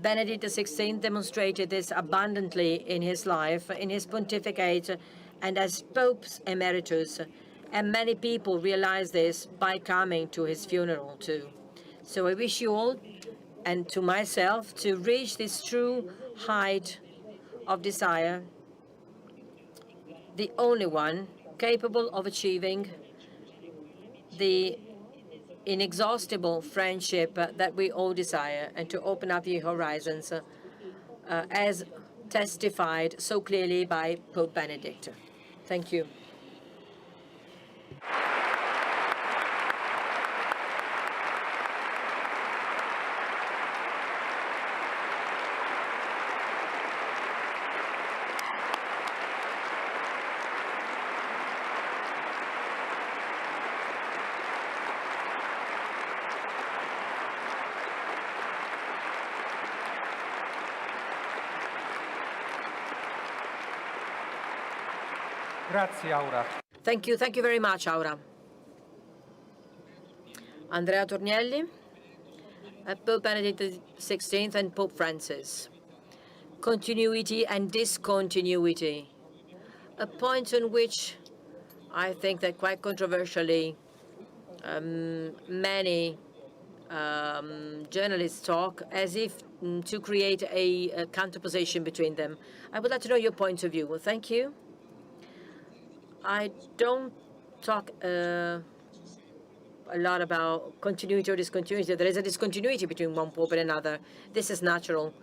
Benedict XVI demonstrated this abundantly in his life, in his pontificate, and as Pope Emeritus, and many people realize this by coming to his funeral too. So I wish you all, and to myself, to reach this true height of desire, the only one capable of achieving the inexhaustible friendship that we all desire, and to open up the horizons as testified so clearly by Pope Benedict. Thank you. Grazie, Aura. Thank you very much, Aura. Andrea Tornielli, Pope Benedict XVI and Pope Francis. Continuity and discontinuity. A point on which I think that quite controversially many journalists talk as if to create a counterposition between them. I would like to know your point of view. Well, thank you. I don't talk a lot about continuity or discontinuity. There is a discontinuity between one pope and another. This is natural.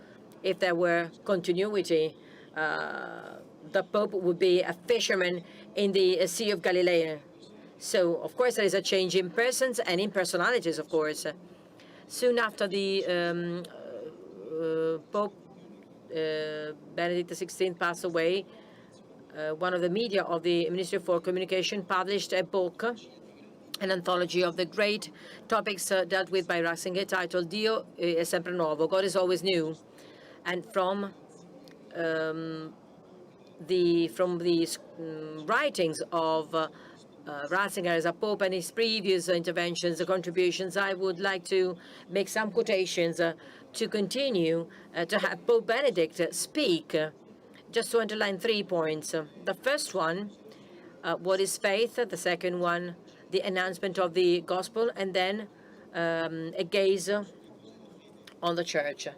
If there were continuity, the pope would be a fisherman in the Sea of Galilee. So, of course, there is a change in persons and in personalities, of course. Soon after the Pope Benedict XVI passed away, one of the media of the Ministry for Communication published a book, an anthology of the great topics dealt with by Ratzinger, titled Dio è sempre nuovo, God is always new. And from the writings of Ratzinger as a pope and his previous interventions, contributions, I would like to make some quotations to continue to have Pope Benedict speak. Just to underline 3 points. The first one, what is faith? The second one, the announcement of the gospel, and then a gaze on the church.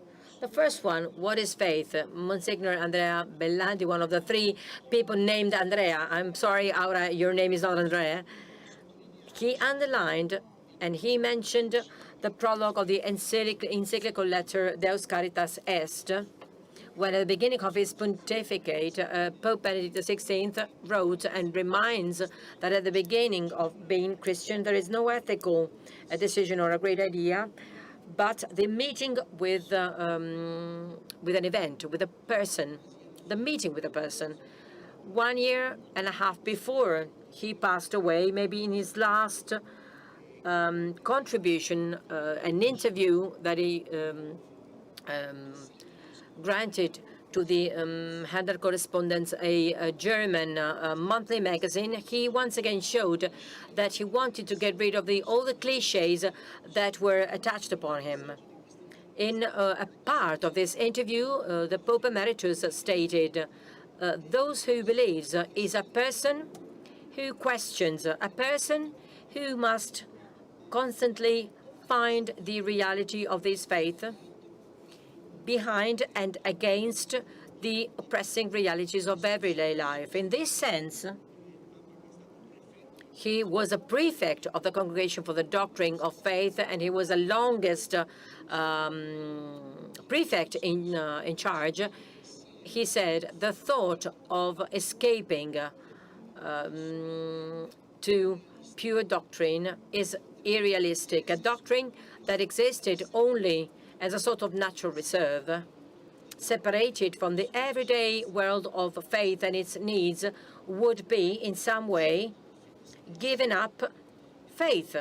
The first one, what is faith? Monsignor Andrea Bellandi, one of the 3 people named Andrea. I'm sorry, Aura, your name is not Andrea. He underlined and he mentioned the prologue of the encyclical letter Deus Caritas Est, when at the beginning of his pontificate, Pope Benedict XVI wrote and reminds that at the beginning of being Christian, there is no ethical decision or a great idea, but the meeting with an event, with a person, the meeting with a person. 1.5 years before he passed away, maybe in his last contribution, an interview that he granted to the Handel Correspondence, a German monthly magazine, he once again showed that he wanted to get rid of all the cliches that were attached upon him. In a part of this interview, the Pope Emeritus stated, those who believes is a person who questions, a person who must constantly find the reality of this faith behind and against the oppressing realities of everyday life. In this sense, he was a prefect of the Congregation for the Doctrine of Faith, and he was the longest prefect in charge. He said the thought of escaping to pure doctrine is irrealistic. A doctrine that existed only as a sort of natural reserve, separated from the everyday world of faith and its needs, would be in some way giving up faith.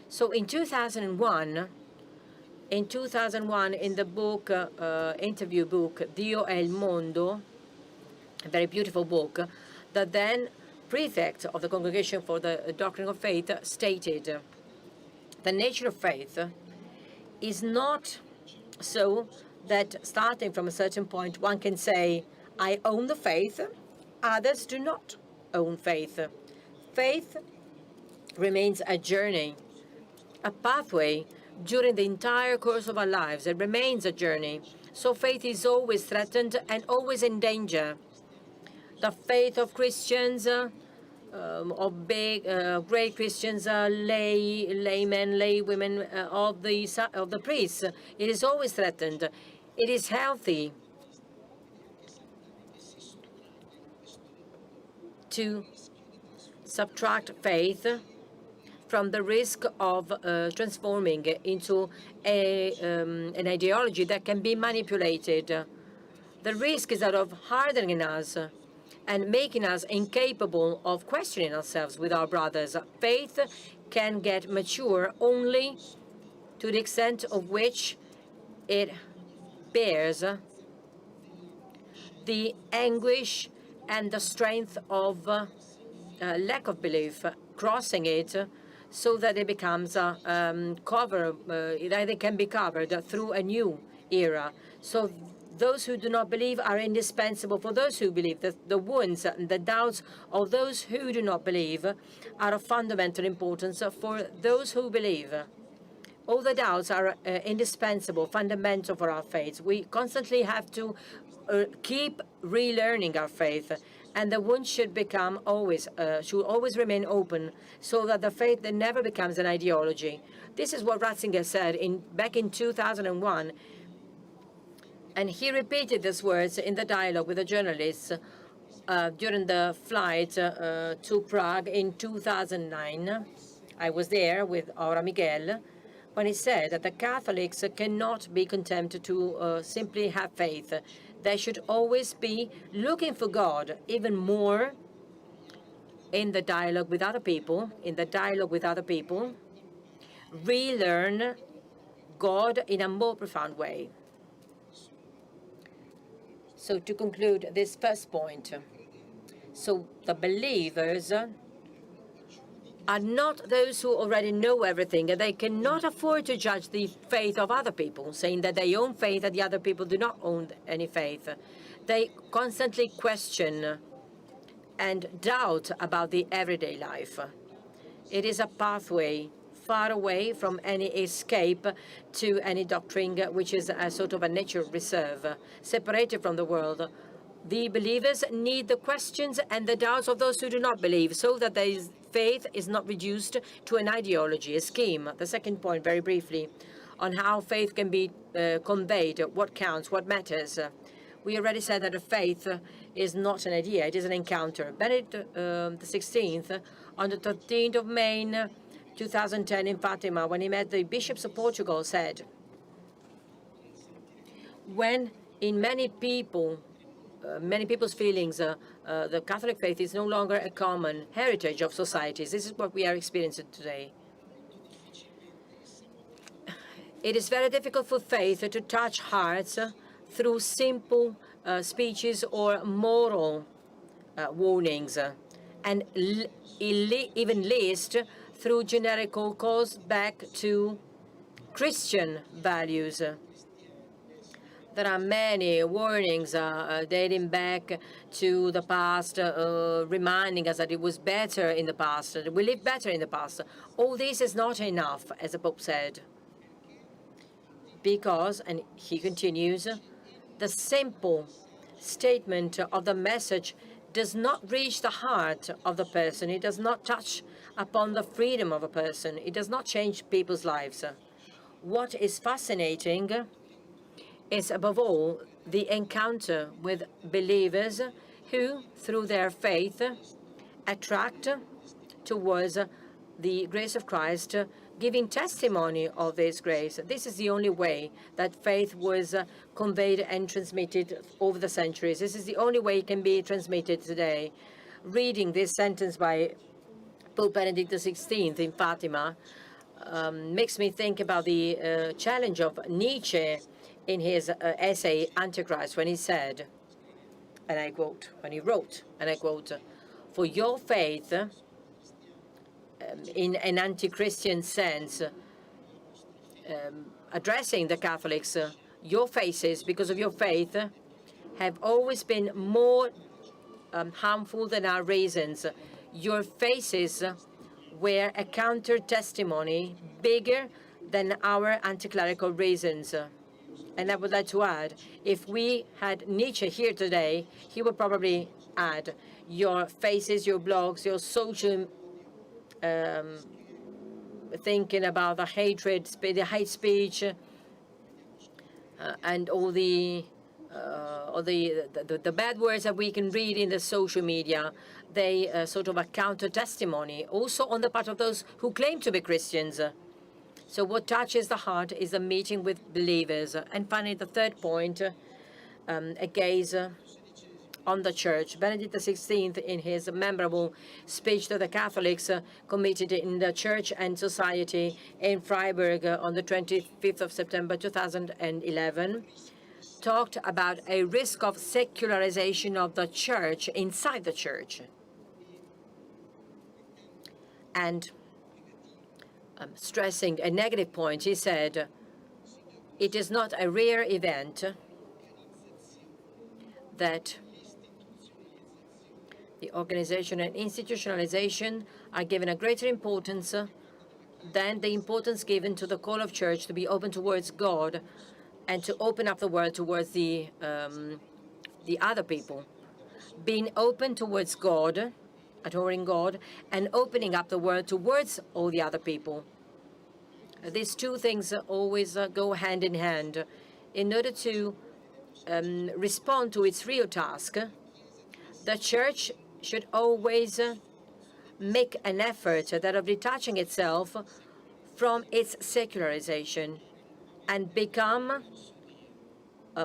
So in 2001, in the book, interview book, Dio è il mondo, a very beautiful book, the then prefect of the Congregation for the Doctrine of Faith stated, the nature of faith is not so that starting from a certain point one can say, I own the faith, others do not own faith. Faith remains a journey, a pathway during the entire course of our lives. It remains a journey. So faith is always threatened and always in danger. The faith of Christians, of big, great Christians, laymen, laywomen, of the priests, it is always threatened. It is healthy to subtract faith from the risk of transforming into an ideology that can be manipulated. The risk is that of hardening us and making us incapable of questioning ourselves with our brothers. Faith can get mature only to the extent of which it bears the anguish and the strength of lack of belief, crossing it so that it becomes that it can be covered through a new era. So those who do not believe are indispensable for those who believe. The wounds and the doubts of those who do not believe are of fundamental importance for those who believe. All the doubts are indispensable, fundamental for our faith. We constantly have to keep relearning our faith, and the wound should always remain open, so that the faith that never becomes an ideology. This is what Ratzinger said back in 2001. And he repeated these words in the dialogue with the journalists during the flight to Prague in 2009. I was there with Aura Miguel when he said that the Catholics cannot be content to simply have faith. They should always be looking for God even more in the dialogue with other people, relearn God in a more profound way. So to conclude this first point, so the believers are not those who already know everything, and they cannot afford to judge the faith of other people, saying that they own faith and the other people do not own any faith. They constantly question and doubt about the everyday life. It is a pathway far away from any escape to any doctrine which is a sort of a nature reserve, separated from the world. The believers need the questions and the doubts of those who do not believe, so that their faith is not reduced to an ideology, a scheme. The second point, very briefly, on how faith can be conveyed, what counts, what matters. We already said that a faith is not an idea, it is an encounter. Benedict XVI, on the 13th of May, 2010 in Fatima, when he met the bishops of Portugal, said, when in many people's feelings, the Catholic faith is no longer a common heritage of societies. This is what we are experiencing today. It is very difficult for faith to touch hearts through simple speeches or moral warnings, and even least through generic calls back to Christian values. There are many warnings dating back to the past, reminding us that it was better in the past, that we lived better in the past. All this is not enough, as the Pope said, because, and he continues, the simple statement of the message does not reach the heart of the person. It does not touch upon the freedom of a person. It does not change people's lives. What is fascinating is, above all, the encounter with believers who, through their faith, attract towards the grace of Christ, giving testimony of this grace. This is the only way that faith was conveyed and transmitted over the centuries. This is the only way it can be transmitted today. Reading this sentence by Pope Benedict XVI in Fatima makes me think about the challenge of Nietzsche in his essay Antichrist, when he said, and I quote, when he wrote, and I quote, "For your faith, in an anti-Christian sense, addressing the Catholics, your faces, because of your faith, have always been more harmful than our reasons. Your faces were a counter-testimony bigger than our anti-clerical reasons." And I would like to add, if we had Nietzsche here today, he would probably add, your faces, your blogs, your social thinking about the hatred, the hate speech, and all the bad words that we can read in the social media, they sort of a counter-testimony, also on the part of those who claim to be Christians. So what touches the heart is a meeting with believers. And finally, the third point, a gaze on the Church. Benedict XVI, in his memorable speech to the Catholics committed in the Church and Society in Freiburg on the 25th of September 2011, talked about a risk of secularization of the Church inside the Church. And stressing a negative point, he said, it is not a rare event that the organization and institutionalization are given a greater importance than the importance given to the call of Church to be open towards God and to open up the world towards the other people. Being open towards God, adoring God, and opening up the world towards all the other people. These two things always go hand in hand. In order to respond to its real task, the Church should always make an effort that of detaching itself from its secularization and become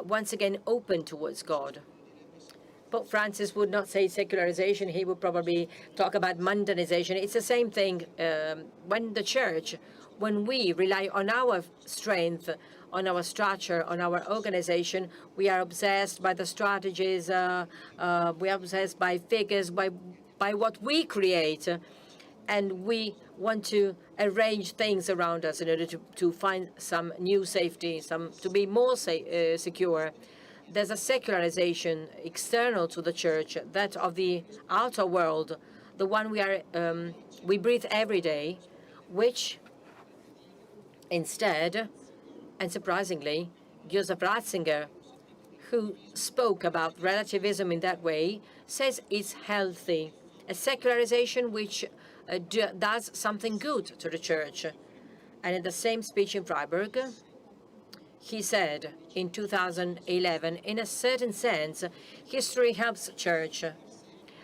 once again open towards God. Pope Francis would not say secularization, he would probably talk about mundanization. It's the same thing when the Church, when we rely on our strength, on our structure, on our organization, we are obsessed by the strategies, we are obsessed by figures, by what we create, and we want to arrange things around us in order to find some new safety, to be more secure. There's a secularization external to the Church, that of the outer world, the one we breathe every day, which instead, and surprisingly, Joseph Ratzinger, who spoke about relativism in that way, says it's healthy, a secularization which does something good to the Church. And in the same speech in Freiburg, he said in 2011, in a certain sense, history helps Church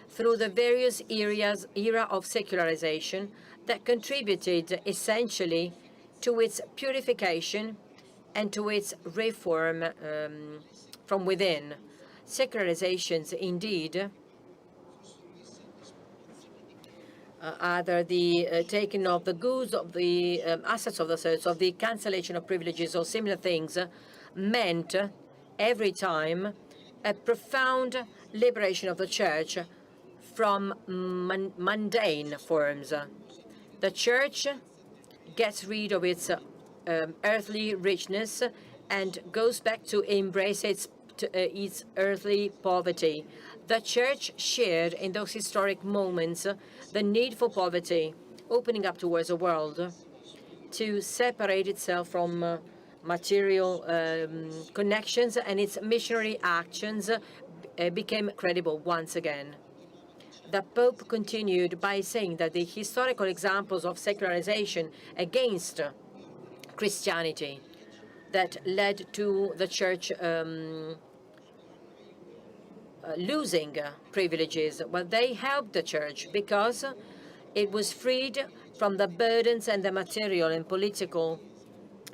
through the various era of secularization that contributed essentially to its purification and to its reform from within. Secularizations, indeed, either the taking of the goods of the assets of the church, of the cancellation of privileges or similar things, meant every time a profound liberation of the Church from mundane forms. The Church gets rid of its earthly richness and goes back to embrace its earthly poverty. The Church shared in those historic moments the need for poverty, opening up towards the world to separate itself from material connections, and its missionary actions became credible once again. The Pope continued by saying that the historical examples of secularization against Christianity that led to the Church losing privileges, well, they helped the Church because it was freed from the burdens and the material and political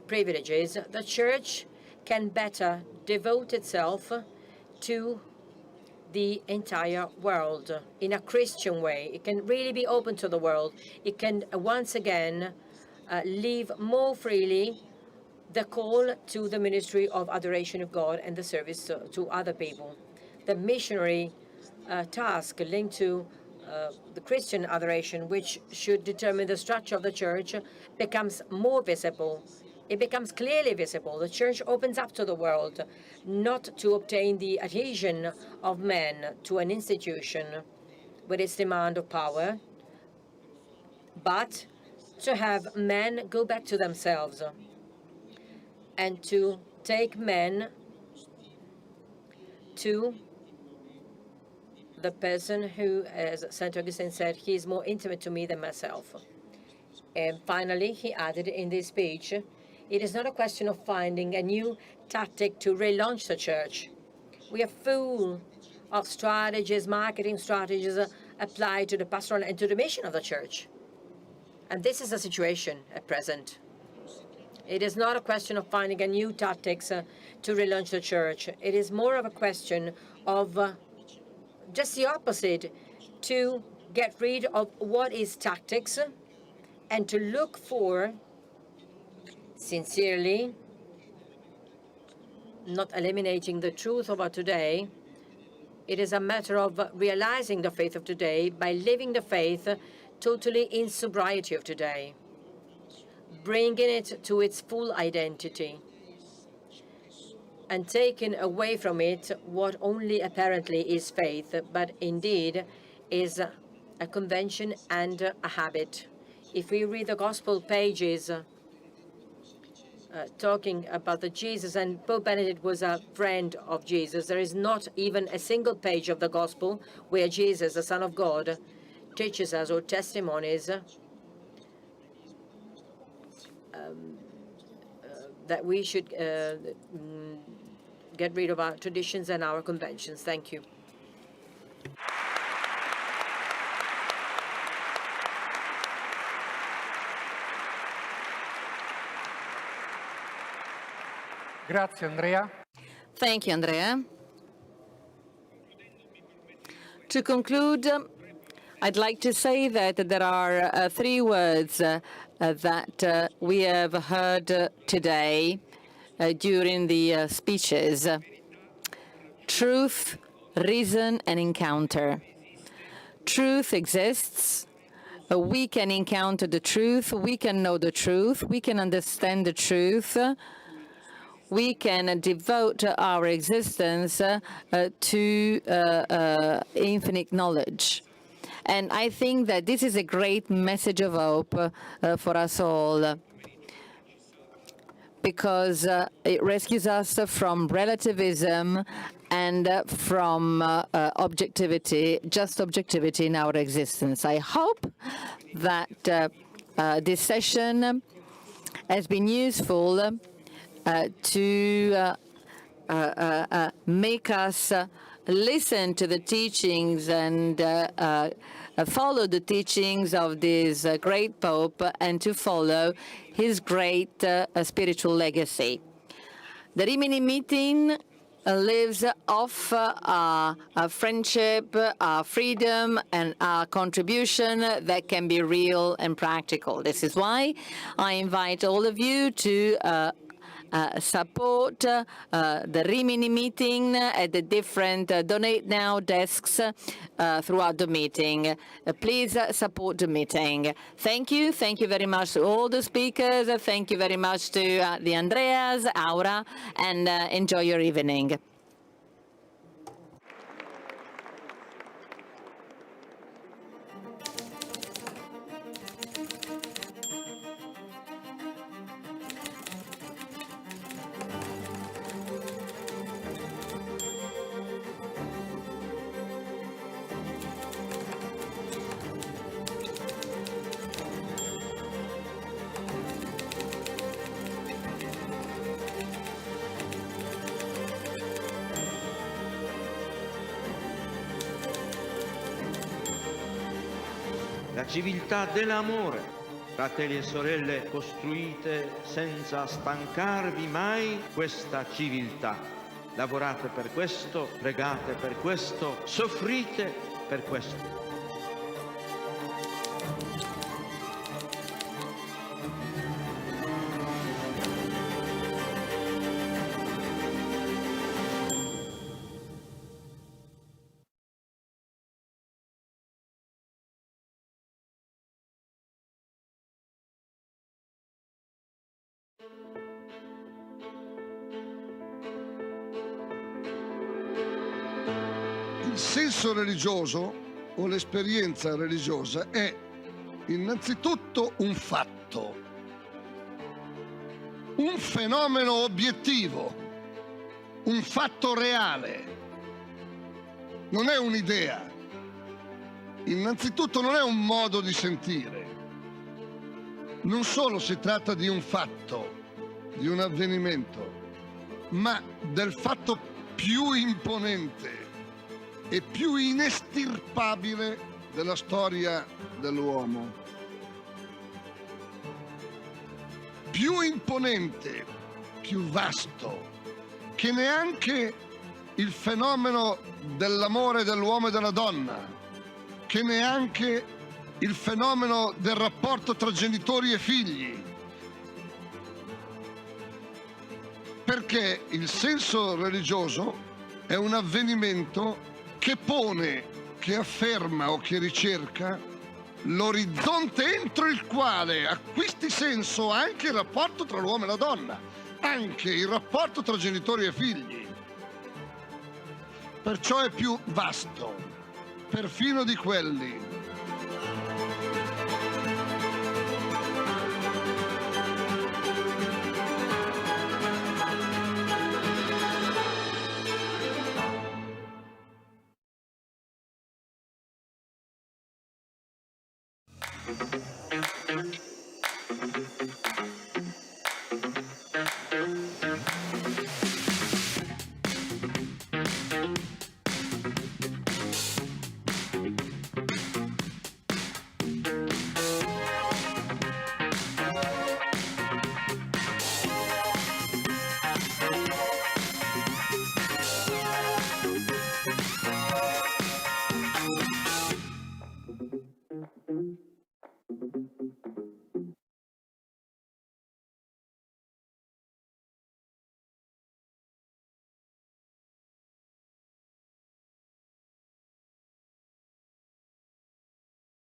privileges. The Church can better devote itself to the entire world in a Christian way. It can really be open to the world. It can once again live more freely the call to the ministry of adoration of God and the service to other people. The missionary task linked to the Christian adoration, which should determine the structure of the Church, becomes more visible. It becomes clearly visible. The Church opens up to the world, not to obtain the adhesion of men to an institution with its demand of power, but to have men go back to themselves and to take men to the person who, as St. Augustine said, he is more intimate to me than myself. And finally, he added in this speech, it is not a question of finding a new tactic to relaunch the Church. We are full of strategies, marketing strategies applied to the pastoral and to the mission of the Church. And this is the situation at present. It is not a question of finding a new tactics to relaunch the Church. It is more of a question of just the opposite, to get rid of what is tactics and to look for, sincerely, not eliminating the truth of our today. It is a matter of realizing the faith of today by living the faith totally in sobriety of today, bringing it to its full identity, and taking away from it what only apparently is faith, but indeed is a convention and a habit. If we read the Gospel pages talking about the Jesus, and Pope Benedict was a friend of Jesus, there is not even a single page of the Gospel where Jesus, the Son of God, teaches us or testimonies that we should get rid of our traditions and our conventions. Thank you. Grazie, Andrea. Thank you, Andrea. To conclude, I'd like to say that there are three words that we have heard today during the speeches: truth, reason, and encounter. Truth exists. We can encounter the truth. We can know the truth. We can understand the truth. We can devote our existence to infinite knowledge. And I think that this is a great message of hope for us all, because it rescues us from relativism and from objectivity, just objectivity in our existence. I hope that this session has been useful to make us listen to the teachings and follow the teachings of this great Pope, and to follow his great spiritual legacy. The Rimini meeting lives off our friendship, our freedom, and our contribution that can be real and practical. This is why I invite all of you to support the Rimini meeting at the different Donate Now desks throughout the meeting. Please support the meeting. Thank you. Thank you very much to all the speakers. Thank you very much to the Andreas, Aura, and enjoy your evening. La civiltà dell'amore, fratelli e sorelle, costruite senza stancarvi mai questa civiltà. Lavorate per questo, pregate per questo, soffrite per questo. Il senso religioso o l'esperienza religiosa è innanzitutto un fatto, un fenomeno obiettivo, un fatto reale. Non è un'idea, innanzitutto non è un modo di sentire. Non solo si tratta di un fatto, di un avvenimento, ma del fatto più imponente e più inestirpabile della storia dell'uomo. Più imponente, più vasto, che neanche il fenomeno dell'amore dell'uomo e della donna, che neanche il fenomeno del rapporto tra genitori e figli. Perché il senso religioso è un avvenimento che pone, che afferma o che ricerca l'orizzonte entro il quale acquisti senso anche il rapporto tra l'uomo e la donna, anche il rapporto tra genitori e figli. Perciò è più vasto, perfino di quelli